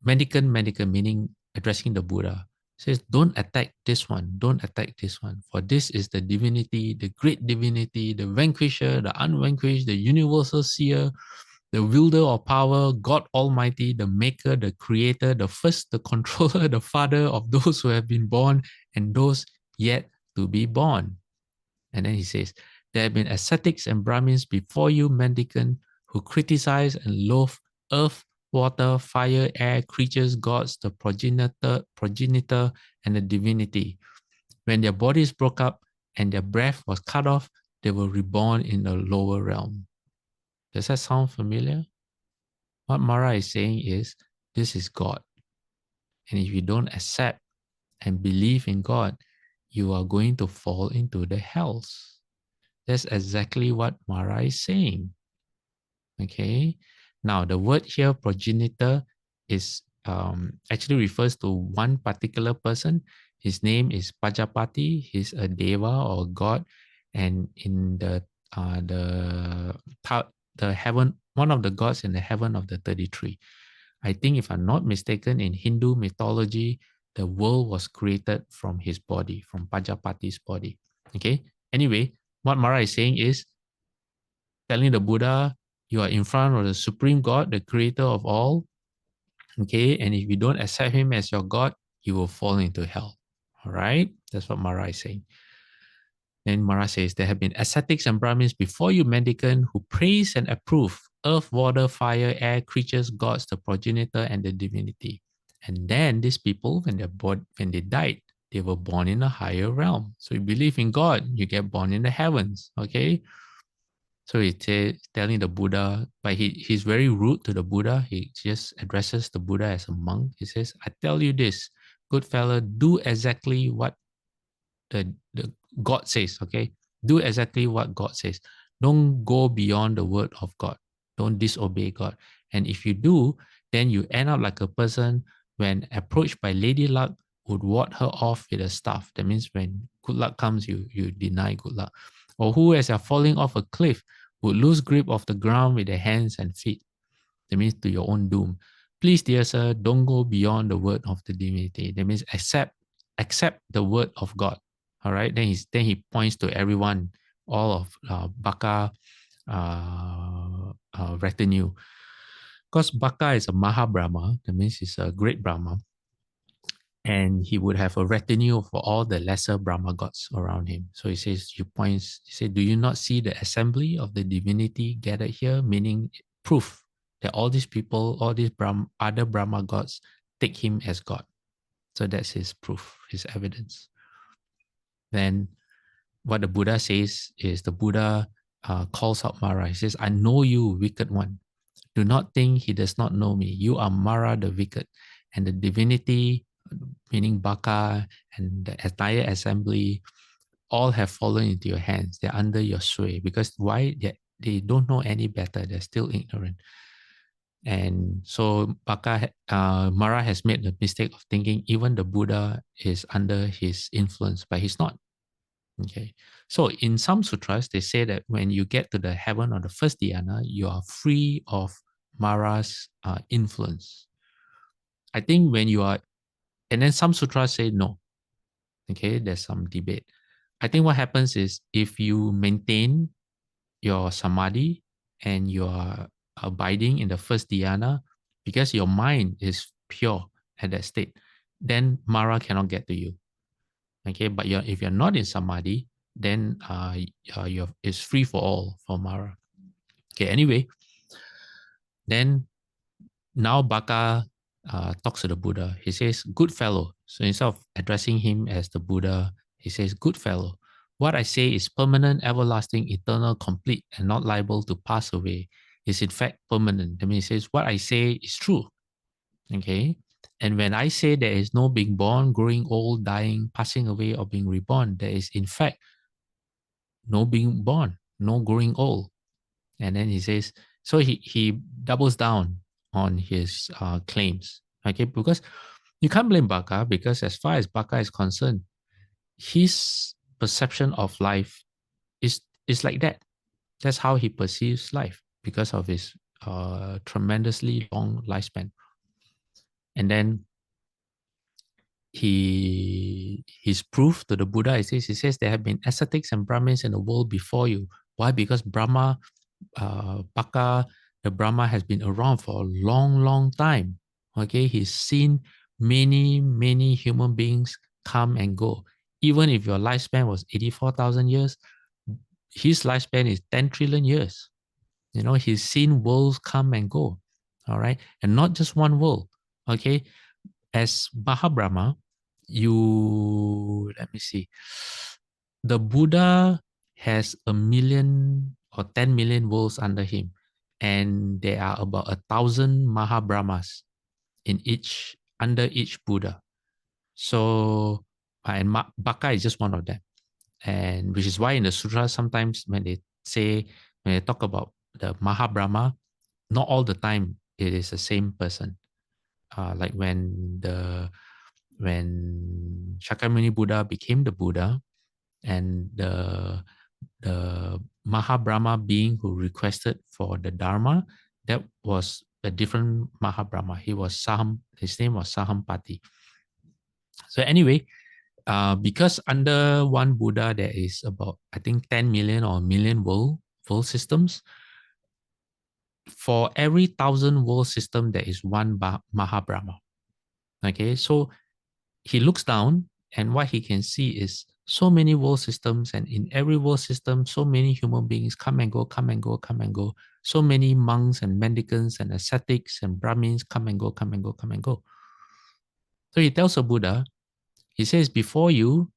Mendicant, meaning addressing the Buddha, says, don't attack this one, don't attack this one, for this is the divinity, the great divinity, the vanquisher, the unvanquished, the universal seer, the wielder of power, God Almighty, the maker, the creator, the first, the controller, the father of those who have been born and those yet to be born. And then he says, there have been ascetics and Brahmins before you, mendicant, who criticize and loathe earth, water, fire, air, creatures, gods, the progenitor, and the divinity. When their bodies broke up and their breath was cut off, they were reborn in the lower realm. Does that sound familiar? What Mara is saying is, this is God. And if you don't accept and believe in God, you are going to fall into the hells. That's exactly what Mara is saying. Okay. Now, the word here, progenitor, is actually refers to one particular person. His name is Pajapati. He's a deva or god, and in the heaven, one of the gods in the heaven of the 33. I think, if I'm not mistaken, in Hindu mythology, the world was created from his body, from Pajapati's body. Okay. Anyway, what Mara is saying is telling the Buddha, you are in front of the supreme God, the creator of all. Okay. And if you don't accept him as your God, you will fall into hell. All right. That's what Mara is saying. And Mara says, there have been ascetics and Brahmins before you, mendicant, who praise and approve earth, water, fire, air, creatures, gods, the progenitor, and the divinity. And then these people, when they died, they were born in a higher realm. So you believe in God, you get born in the heavens. Okay. So he's telling the Buddha, but he's very rude to the Buddha. He just addresses the Buddha as a monk. He says, I tell you this, good fellow, do exactly what the God says, okay? Do exactly what God says. Don't go beyond the word of God. Don't disobey God. And if you do, then you end up like a person when approached by Lady Luck would ward her off with a staff. That means when good luck comes, you deny good luck. Or who, as you're falling off a cliff, would lose grip of the ground with their hands and feet. That means to your own doom. Please, dear sir, don't go beyond the word of the divinity. That means accept the word of God. All right. Then he points to everyone, all of Baka retinue. Because Baka is a Maha Brahma, that means he's a great Brahma, and he would have a retinue for all the lesser Brahma gods around him. So he said, do you not see the assembly of the divinity gathered here? Meaning proof that all these people, all these other Brahma gods take him as God. So that's his proof, his evidence. Then what the Buddha says is the Buddha calls out Mara. He says, I know you, wicked one. Do not think he does not know me. You are Mara the wicked. And the divinity, meaning Baka and the entire assembly, all have fallen into your hands. They're under your sway. Because why? They don't know any better. They're still ignorant. And so Mara has made the mistake of thinking even the Buddha is under his influence, but he's not. Okay. So in some sutras, they say that when you get to the heaven or the first dhyana, you are free of Mara's influence. I think when you are, and then some sutras say no. Okay, there's some debate. I think what happens is if you maintain your samadhi and you are abiding in the first dhyana, because your mind is pure at that state, then Mara cannot get to you. Okay, but if you're not in samadhi, then it's free for all for Mara. Okay, anyway, then now Baka talks to the Buddha. He says, good fellow. So instead of addressing him as the Buddha, he says, good fellow. What I say is permanent, everlasting, eternal, complete, and not liable to pass away. Is in fact permanent. That means he says, what I say is true. Okay. And when I say there is no being born, growing old, dying, passing away, or being reborn, there is in fact no being born, no growing old. And then he says, so he doubles down on his claims. Okay, because you can't blame Baka, because as far as Baka is concerned, his perception of life is like that. That's how he perceives life because of his tremendously long lifespan. And then his proof to the Buddha, he says there have been ascetics and Brahmins in the world before you. Why? Because Brahma, Baka, the Brahma has been around for a long, long time. Okay, he's seen many, many human beings come and go. Even if your lifespan was 84,000 years, his lifespan is 10 trillion years. You know, he's seen worlds come and go. All right, and not just one world. Okay, as Mahabrahma, let me see, the Buddha has 1,000,000 or 10 million worlds under him, and there are about 1,000 Mahabrahmas under each Buddha. So, and Baka is just one of them, and which is why in the sutra sometimes when they talk about the Mahabrahma, not all the time it is the same person. Like when Shakyamuni Buddha became the Buddha, and the Mahabrahma being who requested for the Dharma, that was a different Mahabrahma. His name was Sahampati. So anyway, because under one Buddha there is about, I think, 10 million or a million world systems. For every 1,000 world system, there is one Mahabrahma. Okay, so he looks down, and what he can see is so many world systems, and in every world system, so many human beings come and go, come and go, come and go. So many monks and mendicants and ascetics and Brahmins come and go, come and go, come and go. So he tells the Buddha, he says, before you,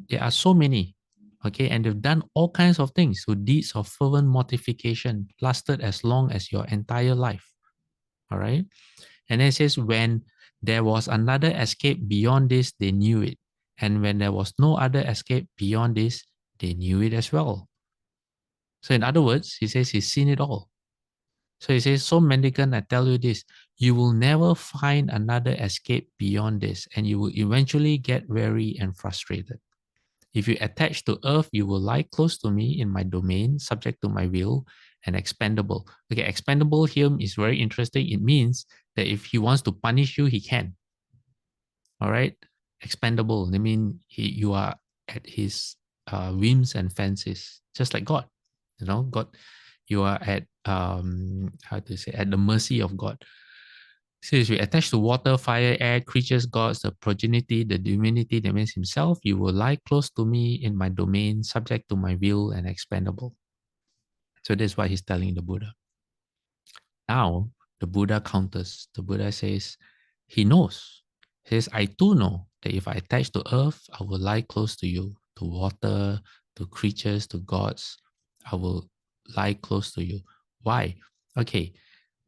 there are so many, okay, and they've done all kinds of things. So deeds of fervent mortification lasted as long as your entire life, all right? And then it says, when there was another escape beyond this, they knew it. And when there was no other escape beyond this, they knew it as well. So in other words, he says he's seen it all. So he says, so mendicant, I tell you this, you will never find another escape beyond this, and you will eventually get weary and frustrated. If you attach to earth, you will lie close to me in my domain, subject to my will, and expendable. Okay, expendable here is very interesting. It means that if he wants to punish you, he can. All right, expendable. I mean, you are at his whims and fancies, just like God. You know, God, you are at at the mercy of God. So if you attach to water, fire, air, creatures, gods, the progeny, the divinity, that means himself, you will lie close to me in my domain, subject to my will and expendable. So that's what he's telling the Buddha. Now, the Buddha counters. The Buddha says, he knows. He says, I too know that if I attach to earth, I will lie close to you, to water, to creatures, to gods. I will lie close to you. Why? Okay,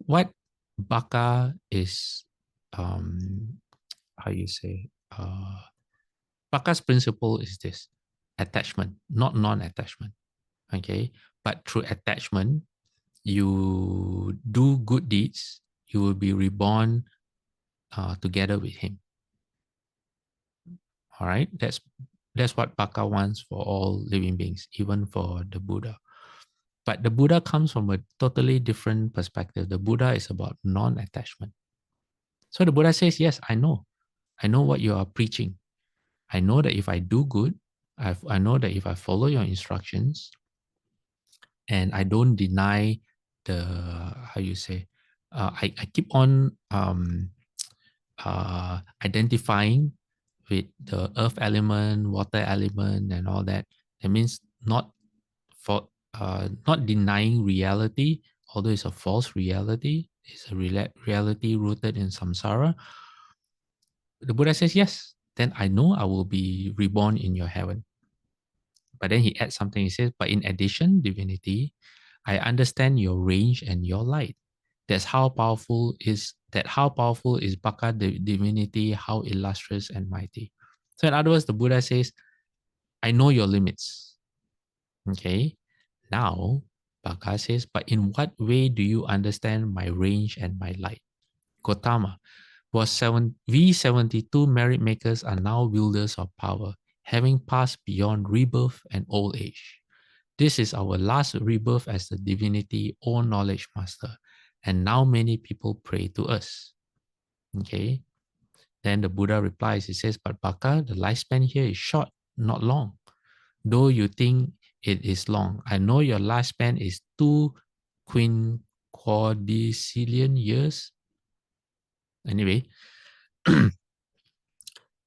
what Baka is, how you say, Baka's principle is this: attachment, not non-attachment. Okay, but through attachment, you do good deeds, you will be reborn together with him. All right, that's what Baka wants for all living beings, even for the Buddha. But the Buddha comes from a totally different perspective. The Buddha is about non-attachment. So the Buddha says, yes, I know what you are preaching. I know that if I do good, I know that if I follow your instructions, and I don't deny the, how you say, I keep on identifying with the earth element, water element, and all that. That means not denying reality, although it's a false reality. It's a reality rooted in samsara. The Buddha says, yes, then I know I will be reborn in your heaven. But then he adds something. He says, but in addition, divinity, I understand your range and your light. That's how powerful is Baka divinity, how illustrious and mighty. So in other words, the Buddha says, I know your limits. Okay. Now, Baka says, but in what way do you understand my range and my light? Gotama, we 72 merit makers are now wielders of power, having passed beyond rebirth and old age. This is our last rebirth as the divinity or knowledge master, and now many people pray to us. Okay. Then the Buddha replies, he says, but Baka, the lifespan here is short, not long. Though you think it is long, I know your lifespan is 2 quinquadecillion years. Anyway,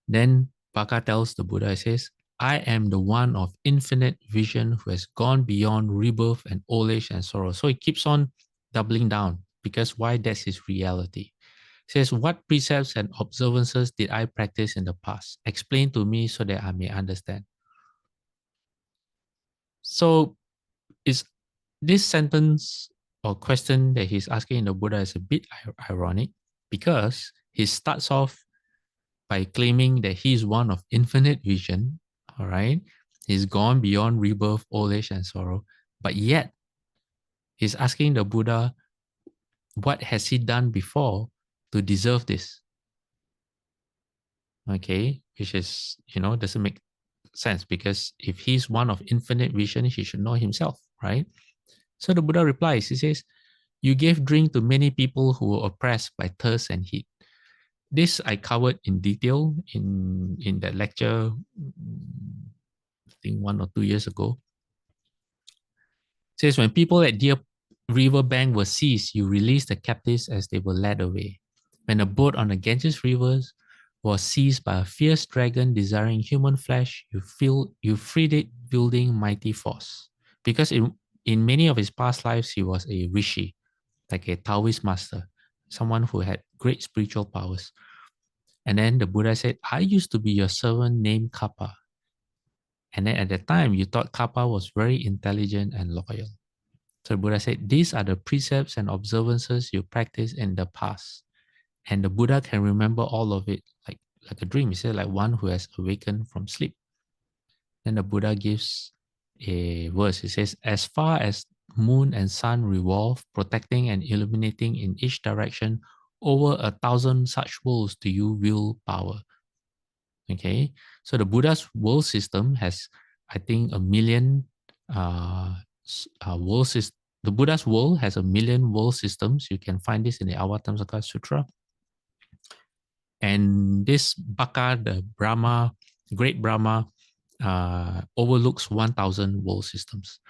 then Baka tells the Buddha, he says, I am the one of infinite vision who has gone beyond rebirth and old age and sorrow. So he keeps on doubling down, because why? That's his reality. He says, what precepts and observances did I practice in the past? Explain to me so that I may understand. So is this sentence or question that he's asking the Buddha is a bit ironic, because he starts off by claiming that he is one of infinite vision, all right? He's gone beyond rebirth, old age, and sorrow. But yet, he's asking the Buddha, what has he done before to deserve this? Okay, which is, doesn't make sense, because if he's one of infinite vision, he should know himself, right? So the Buddha replies, he says, you gave drink to many people who were oppressed by thirst and heat. This I covered in detail in that lecture, I think 1 or 2 years ago. It says, when people at Deer River bank were seized, you released the captives as they were led away. When a boat on the Ganges rivers was seized by a fierce dragon desiring human flesh, you freed it, building mighty force. Because in many of his past lives, he was a rishi, like a Taoist master, someone who had great spiritual powers. And then the Buddha said, I used to be your servant named Kappa. And then at that time, you thought Kappa was very intelligent and loyal. So the Buddha said, these are the precepts and observances you practiced in the past. And the Buddha can remember all of it like a dream. He said, like one who has awakened from sleep. Then the Buddha gives a verse. He says, as far as moon and sun revolve, protecting and illuminating in each direction, over 1,000 such worlds do you wield power. Okay, so the Buddha's world system has, I think, 1,000,000 world systems. The Buddha's world has 1,000,000 world systems. You can find this in the Avatamsaka Sutra. And this Baka, the Brahma, great Brahma, overlooks 1,000 world systems.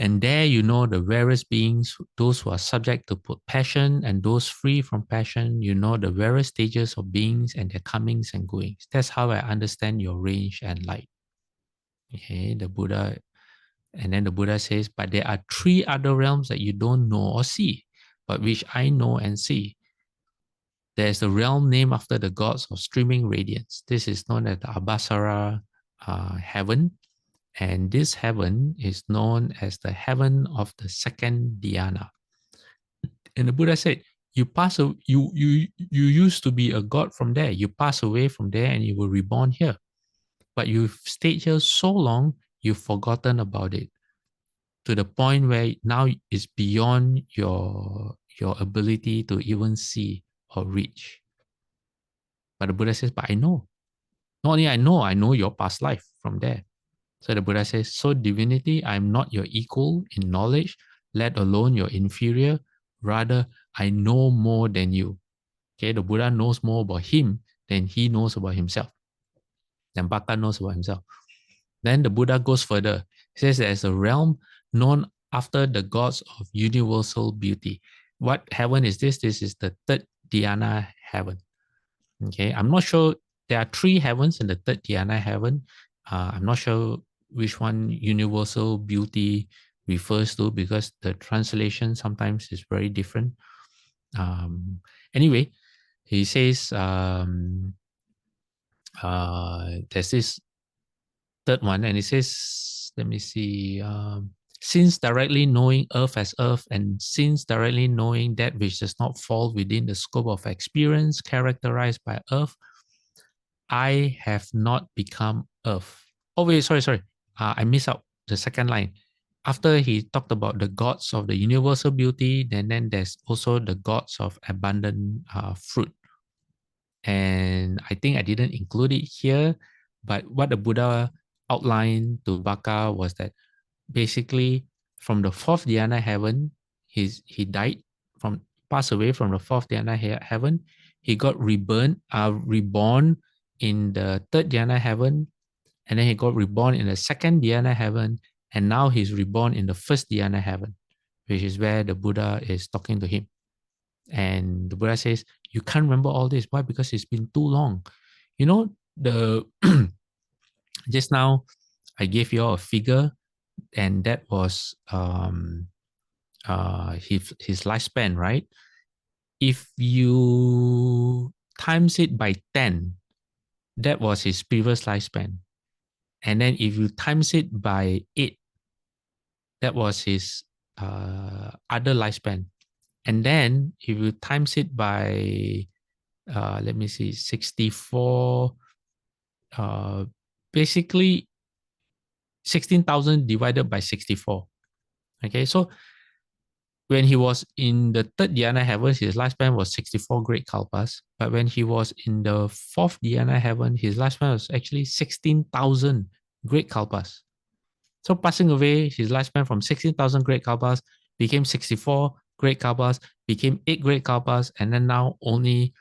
And there the various beings, those who are subject to passion and those free from passion, the various stages of beings and their comings and goings. That's how I understand your range and light. Okay, the Buddha, and then the Buddha says, but there are 3 other realms that you don't know or see, but which I know and see. There's the realm named after the gods of streaming radiance. This is known as the Abhasara heaven. And this heaven is known as the heaven of the second dhyana. And the Buddha said, you used to be a god from there. You pass away from there and you were reborn here. But you've stayed here so long, you've forgotten about it, to the point where now it's beyond your ability to even see or reach. But the Buddha says, but I know. Not only I know your past life from there. So the Buddha says, so divinity, I'm not your equal in knowledge, let alone your inferior. Rather, I know more than you. Okay, the Buddha knows more about him than he knows about himself. Than Baka knows about himself. Then the Buddha goes further. He says there's a realm known after the gods of universal beauty. What heaven is this? This is the third dhyana heaven. Okay, I'm not sure. There are 3 heavens in the third dhyana heaven. I'm not sure which one universal beauty refers to, because the translation sometimes is very different. Anyway, he says there's this third one, and it says, let me see, since directly knowing earth as earth, and since directly knowing that which does not fall within the scope of experience characterized by earth, I have not become earth. Oh wait, sorry. I missed out the second line. After he talked about the gods of the universal beauty, then there's also the gods of abundant fruit. And I think I didn't include it here, but what the Buddha outlined to Baka was that basically from the 4th dhyana heaven, he died, passed away from the 4th dhyana heaven. He got reborn in the 3rd dhyana heaven, and then he got reborn in the 2nd dhyana heaven, and now he's reborn in the 1st dhyana heaven, which is where the Buddha is talking to him. And the Buddha says, you can't remember all this. Why? Because it's been too long. The just now I gave you all a figure, and that was his lifespan, right? If you times it by 10, that was his previous lifespan. And then if you times it by 8, that was his other lifespan. And then if you times it by, let me see, 64, basically 16,000 divided by 64. Okay, so when he was in the third dhyana heaven, his lifespan was 64 great kalpas. But when he was in the fourth dhyana heaven, his lifespan was actually 16,000 great kalpas. So passing away, his lifespan from 16,000 great kalpas became 64 great kalpas, became 8 great kalpas, and then now only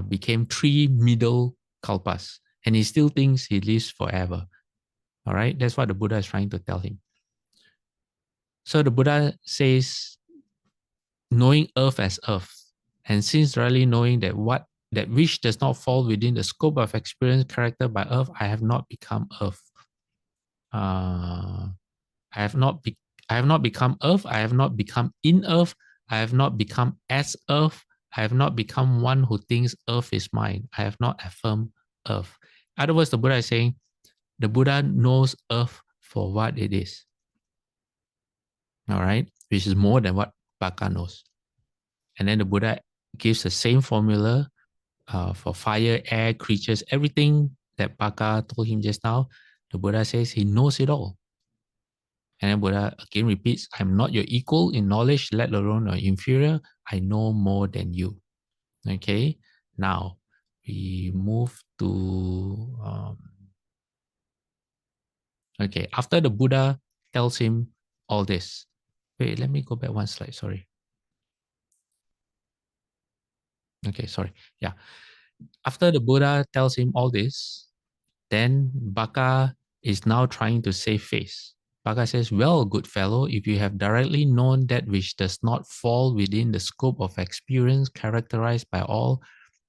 became 3 middle kalpas. And he still thinks he lives forever. All right, that's what the Buddha is trying to tell him. So the Buddha says, knowing earth as earth, and sincerely knowing that which does not fall within the scope of experience characterized by earth, I have not become earth. I have not become earth. I have not become in earth. I have not become as earth. I have not become one who thinks earth is mine. I have not affirmed earth. In other words, the Buddha is saying, the Buddha knows earth for what it is. All right, which is more than what Baka knows. And then the Buddha gives the same formula for fire, air, creatures, everything that Baka told him just now. The Buddha says he knows it all. And then Buddha again repeats, I'm not your equal in knowledge, let alone your inferior. I know more than you. Okay, now we move to, okay, after the Buddha tells him all this. Wait, let me go back one slide, sorry. Okay, sorry. Yeah. After the Buddha tells him all this, then Baka is now trying to save face. Baka says, well, good fellow, if you have directly known that which does not fall within the scope of experience characterized by all,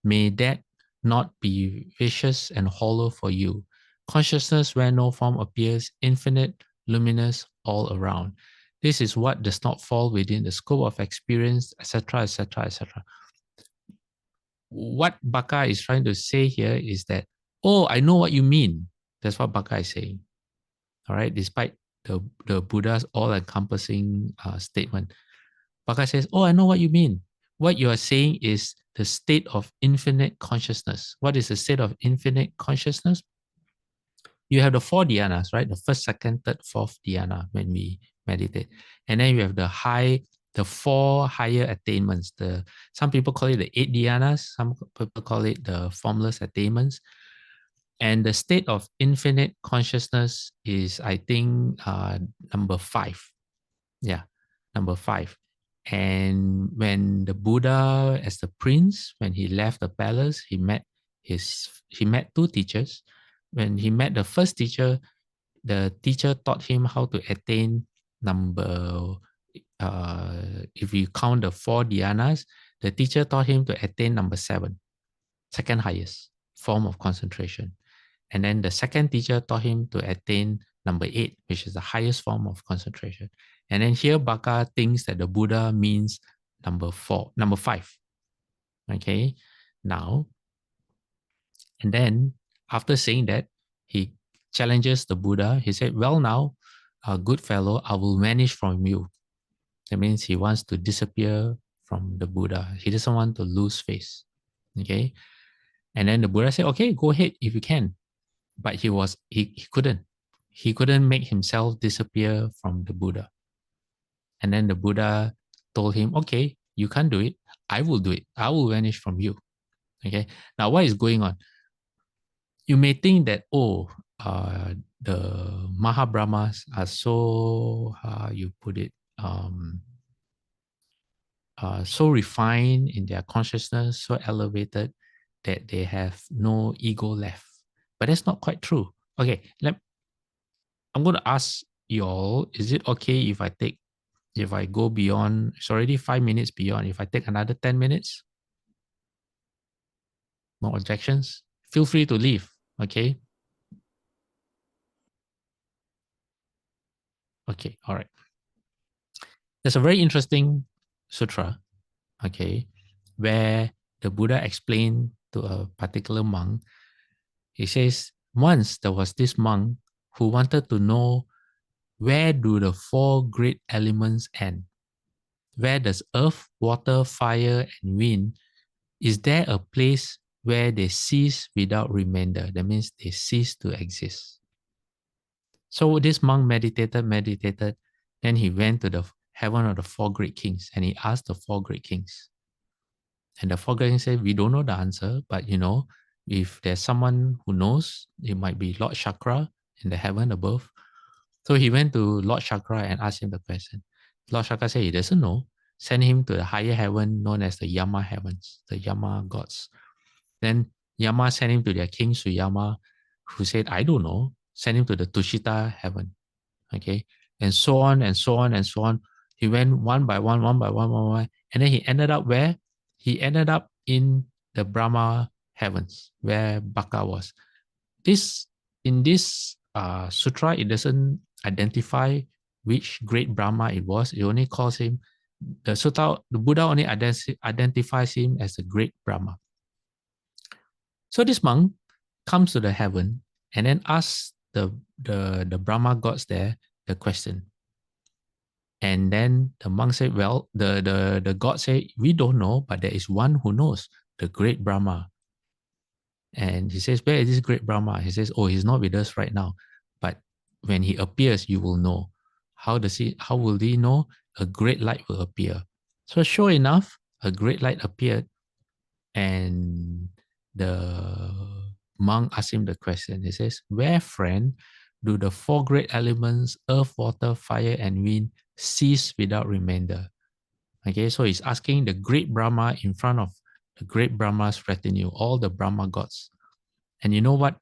may that not be vicious and hollow for you. Consciousness where no form appears, infinite, luminous, all around. This is what does not fall within the scope of experience, etc., etc., etc. What Baka is trying to say here is that, oh, I know what you mean. That's what Baka is saying. All right, despite the Buddha's all-encompassing statement. Baka says, oh, I know what you mean. What you are saying is the state of infinite consciousness. What is the state of infinite consciousness? You have the 4 dhyanas, right? The first, second, third, fourth dhyana when we meditate. And then you have the 4 higher attainments. Some people call it the 8 dhyanas. Some people call it the formless attainments. And the state of infinite consciousness is, I think, number 5. Yeah, number 5. And when the Buddha, as the prince, when he left the palace, he met 2 teachers. When he met the first teacher, the teacher taught him how to attain if you count the 4 dhyanas, the teacher taught him to attain number 7, second highest form of concentration. And then the second teacher taught him to attain number 8, which is the highest form of concentration. And then here Baka thinks that the Buddha means number 5. Okay, now, and then after saying that, he challenges the Buddha. He said, well, now, good fellow, I will vanish from you. That means he wants to disappear from the Buddha. He doesn't want to lose face. Okay. And then the Buddha said, okay, go ahead if you can. But he couldn't. He couldn't make himself disappear from the Buddha. And then the Buddha told him, okay, you can't do it. I will do it. I will vanish from you. Okay. Now, what is going on? You may think that, the Mahabrahmas are so, you put it, so refined in their consciousness, so elevated that they have no ego left. But that's not quite true. Okay, I'm going to ask you all, is it okay if I go beyond, it's already 5 minutes beyond, if I take another 10 minutes? No objections? Feel free to leave, okay? Okay, all right. There's a very interesting sutra, okay, where the Buddha explained to a particular monk. He says, once there was this monk who wanted to know, where do the 4 great elements end? Where does earth, water, fire, and wind, is there a place where they cease without remainder? That means they cease to exist. So this monk meditated. Then he went to heaven of the four great kings. And he asked the four great kings. And the four great kings said, we don't know the answer, but you know, if there's someone who knows, it might be Lord Chakra in the heaven above. So he went to Lord Chakra and asked him the question. Lord Chakra said he doesn't know. Send him to the higher heaven known as the Yama heavens, the Yama gods. Then Yama sent him to their king Suyama, who said, I don't know. Send him to the Tushita heaven. Okay. And so on and so on and so on. He went one by one, one by one, one by one. And then he ended up where? He ended up in the Brahma heavens, where Baka was. In this sutra, it doesn't identify which great Brahma it was. It only calls him, the Buddha only identifies him as the great Brahma. So this monk comes to the heaven and then asks the Brahma gods there the question. And then the monk said, well, the god said, we don't know, but there is one who knows, the great Brahma. And he says, where is this great Brahma? He says, oh, he's not with us right now. But when he appears, you will know. How will he know? A great light will appear. So sure enough, a great light appeared. And the monk asked him the question. He says, where, friend, do the four great elements, earth, water, fire, and wind, cease without remainder? Okay, so he's asking the great Brahma in front of the great Brahma's retinue, all the Brahma gods. And you know what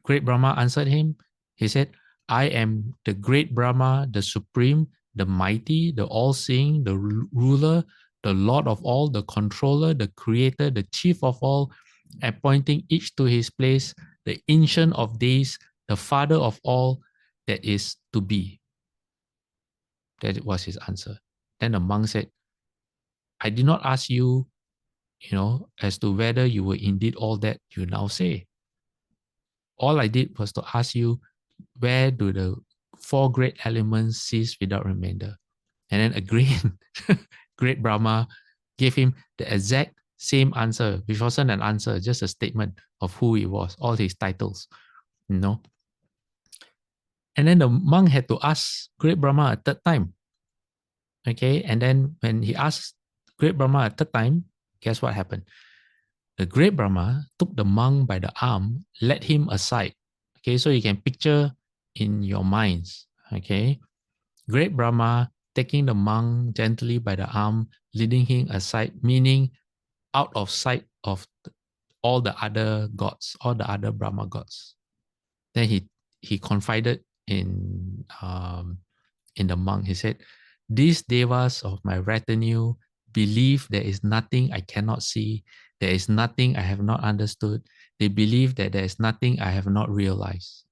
great Brahma answered him? He said, I am the great Brahma, the supreme, the mighty, the all-seeing, the ruler, the Lord of all, the controller, the creator, the chief of all, appointing each to his place, the ancient of days, the father of all that is to be. That was his answer. Then the monk said, I did not ask you, as to whether you were indeed all that you now say. All I did was to ask you, where do the four great elements cease without remainder? And then again, great Brahma gave him the exact same answer, which wasn't an answer, just a statement of who he was, all his titles, And then the monk had to ask great Brahma a third time. Okay, and then when he asked great Brahma a third time, guess what happened? The great Brahma took the monk by the arm, led him aside. Okay, so you can picture in your minds. Okay, great Brahma taking the monk gently by the arm, leading him aside, meaning out of sight of all the other gods, all the other Brahma gods. Then he confided in the monk. He said, these devas of my retinue believe there is nothing I cannot see. There is nothing I have not understood. They believe that there is nothing I have not realized.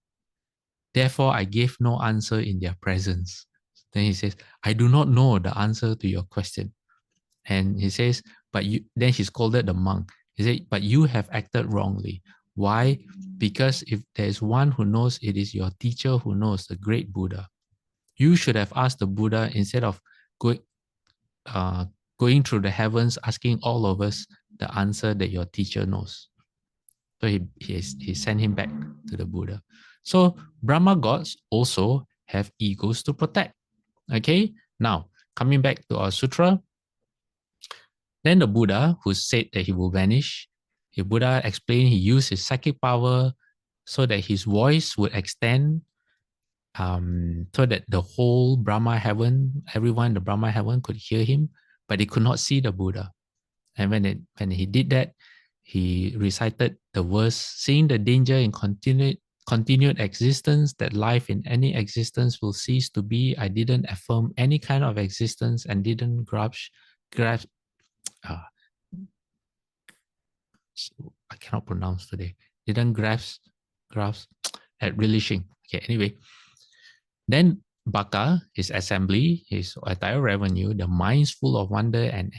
Therefore, I gave no answer in their presence. Then he says, I do not know the answer to your question. And he says, but you, then he scolded the monk. He said, but you have acted wrongly. Why? Because if there is one who knows, it is your teacher who knows, the great Buddha. You should have asked the Buddha instead of going through the heavens, asking all of us the answer that your teacher knows. So he sent him back to the Buddha. So Brahma gods also have egos to protect. Okay, now coming back to our sutra, then the Buddha, who said that he will vanish, the Buddha explained he used his psychic power so that his voice would extend, so that the whole Brahma heaven, everyone in the Brahma heaven could hear him, but they could not see the Buddha. And when he did that, he recited the verse, seeing the danger in continued existence, that life in any existence will cease to be. I didn't affirm any kind of existence and didn't grasp I cannot pronounce today. Didn't grasp at relishing. Okay, anyway. Then Baka, his assembly, his entire revenue, the minds full of wonder and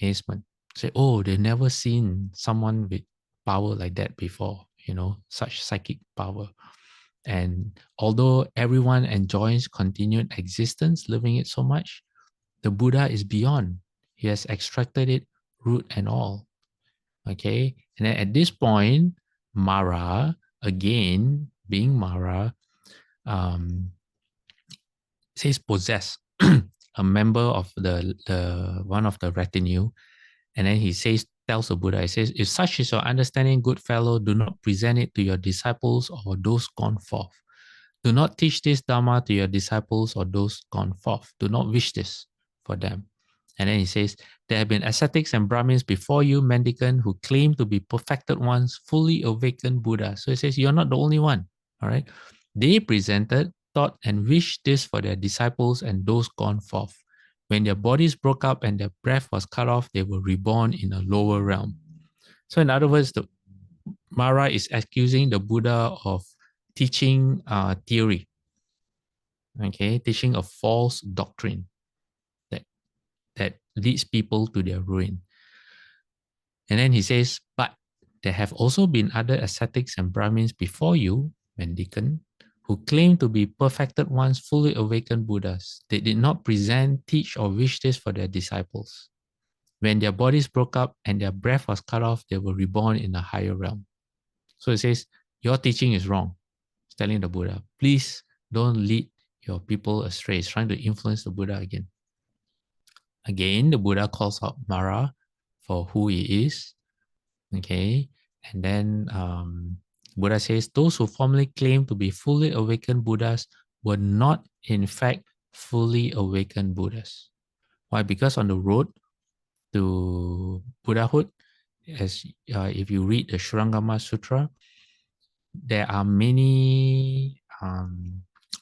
amazement. Say, oh, they've never seen someone with power like that before, such psychic power. And although everyone enjoys continued existence, living it so much, the Buddha is beyond. He has extracted it, root and all. Okay. And then at this point, Mara, again, being Mara, says possess. a member of the one of the retinue, and then he tells the Buddha, he says, if such is your understanding, good fellow, do not present it to your disciples or those gone forth. Do not teach this Dharma to your disciples or those gone forth. Do not wish this for them. And then he says, there have been ascetics and Brahmins before you, mendicant, who claim to be perfected ones, fully awakened Buddha. So he says, you're not the only one. All right. They presented, taught, and wished this for their disciples and those gone forth. When their bodies broke up and their breath was cut off, they were reborn in a lower realm. So in other words, the Mara is accusing the Buddha of teaching theory, okay, teaching a false doctrine that leads people to their ruin. And then he says, but there have also been other ascetics and Brahmins before you, mendicant, who claim to be perfected ones, fully awakened Buddhas. They did not present, teach, or wish this for their disciples. When their bodies broke up and their breath was cut off, they were reborn in a higher realm. So it says, your teaching is wrong. It's telling the Buddha, please don't lead your people astray. It's trying to influence the Buddha again. Again, the Buddha calls out Mara for who he is. Okay. And then Buddha says, those who formerly claimed to be fully awakened Buddhas were not, in fact, fully awakened Buddhas. Why? Because on the road to Buddhahood, as if you read the Shurangama Sutra, there are many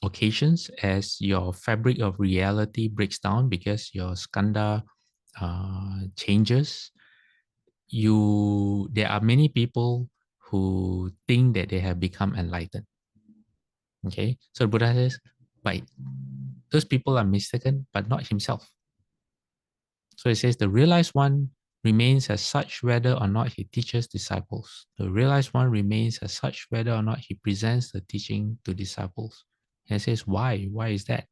occasions as your fabric of reality breaks down because your skandha changes. There are many people who think that they have become enlightened. Okay, so the Buddha says, but those people are mistaken, but not himself. So it says the realized one remains as such whether or not he teaches disciples. The realized one remains as such whether or not he presents the teaching to disciples. And it says, why? Why is that? It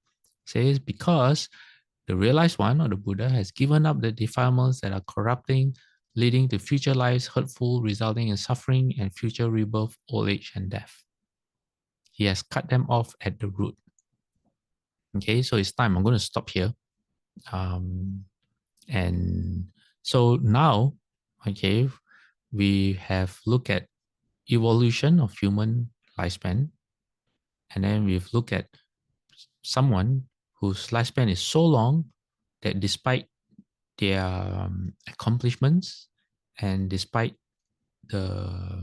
says, because the realized one, or the Buddha, has given up the defilements that are corrupting, leading to future lives hurtful, resulting in suffering and future rebirth, old age, and death. He has cut them off at the root. Okay, so it's time. I'm going to stop here. And so now, okay, we have looked at evolution of human lifespan, and then we've looked at someone whose lifespan is so long that despite their accomplishments and despite their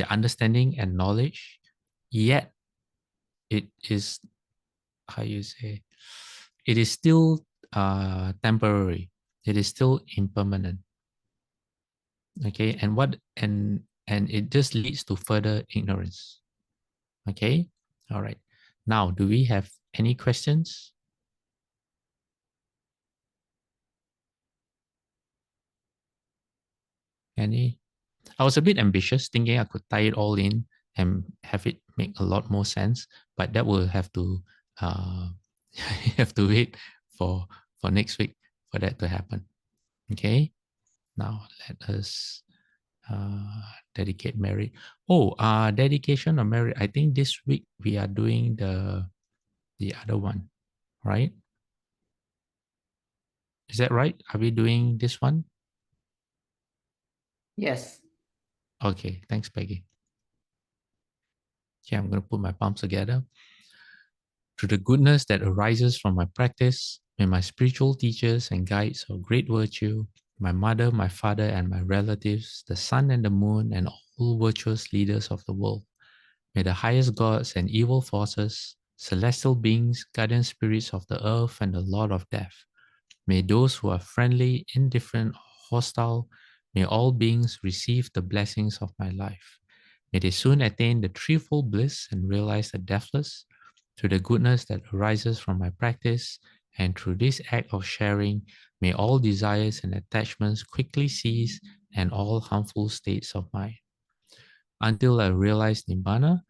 understanding and knowledge, yet it is, how you say, it is still temporary. It is still impermanent. Okay, and it just leads to further ignorance. Okay, all right. Now, do we have any questions? Any? I was a bit ambitious, thinking I could tie it all in and have it make a lot more sense, but that will have to have to wait for next week for that to happen. Okay. Now let us dedicate merit. Oh, dedication of merit. I think this week we are doing the other one, right? Is that right? Are we doing this one? Yes. Okay, thanks, Peggy. Okay, I'm going to put my palms together. Through the goodness that arises from my practice, may my spiritual teachers and guides of great virtue, my mother, my father, and my relatives, the sun and the moon, and all virtuous leaders of the world, may the highest gods and evil forces, celestial beings, guardian spirits of the earth, and the Lord of death, may those who are friendly, indifferent, or hostile, may all beings receive the blessings of my life. May they soon attain the threefold bliss and realize the deathless, through the goodness that arises from my practice, and through this act of sharing, may all desires and attachments quickly cease and all harmful states of mind. Until I realize Nibbana,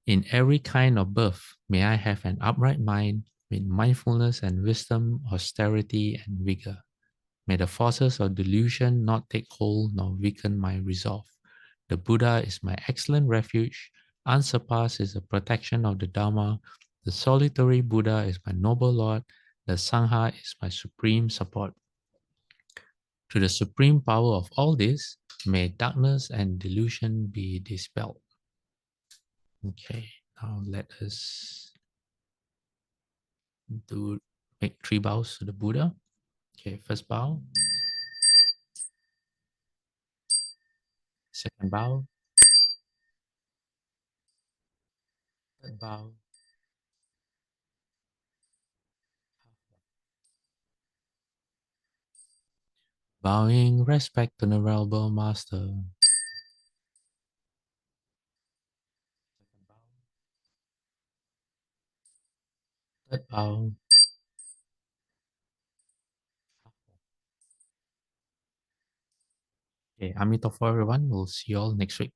in every kind of birth, may I have an upright mind with mindfulness and wisdom, austerity and vigor. May the forces of delusion not take hold nor weaken my resolve. The Buddha is my excellent refuge. Unsurpassed is the protection of the Dharma. The solitary Buddha is my noble Lord. The Sangha is my supreme support. To the supreme power of all this, may darkness and delusion be dispelled. Okay, now let us make 3 bows to the Buddha. Okay, first bow, second bow, third bow, bowing respect to the Venerable Master. Second bow, third bow. Okay, Amitabha everyone. We'll see you all next week.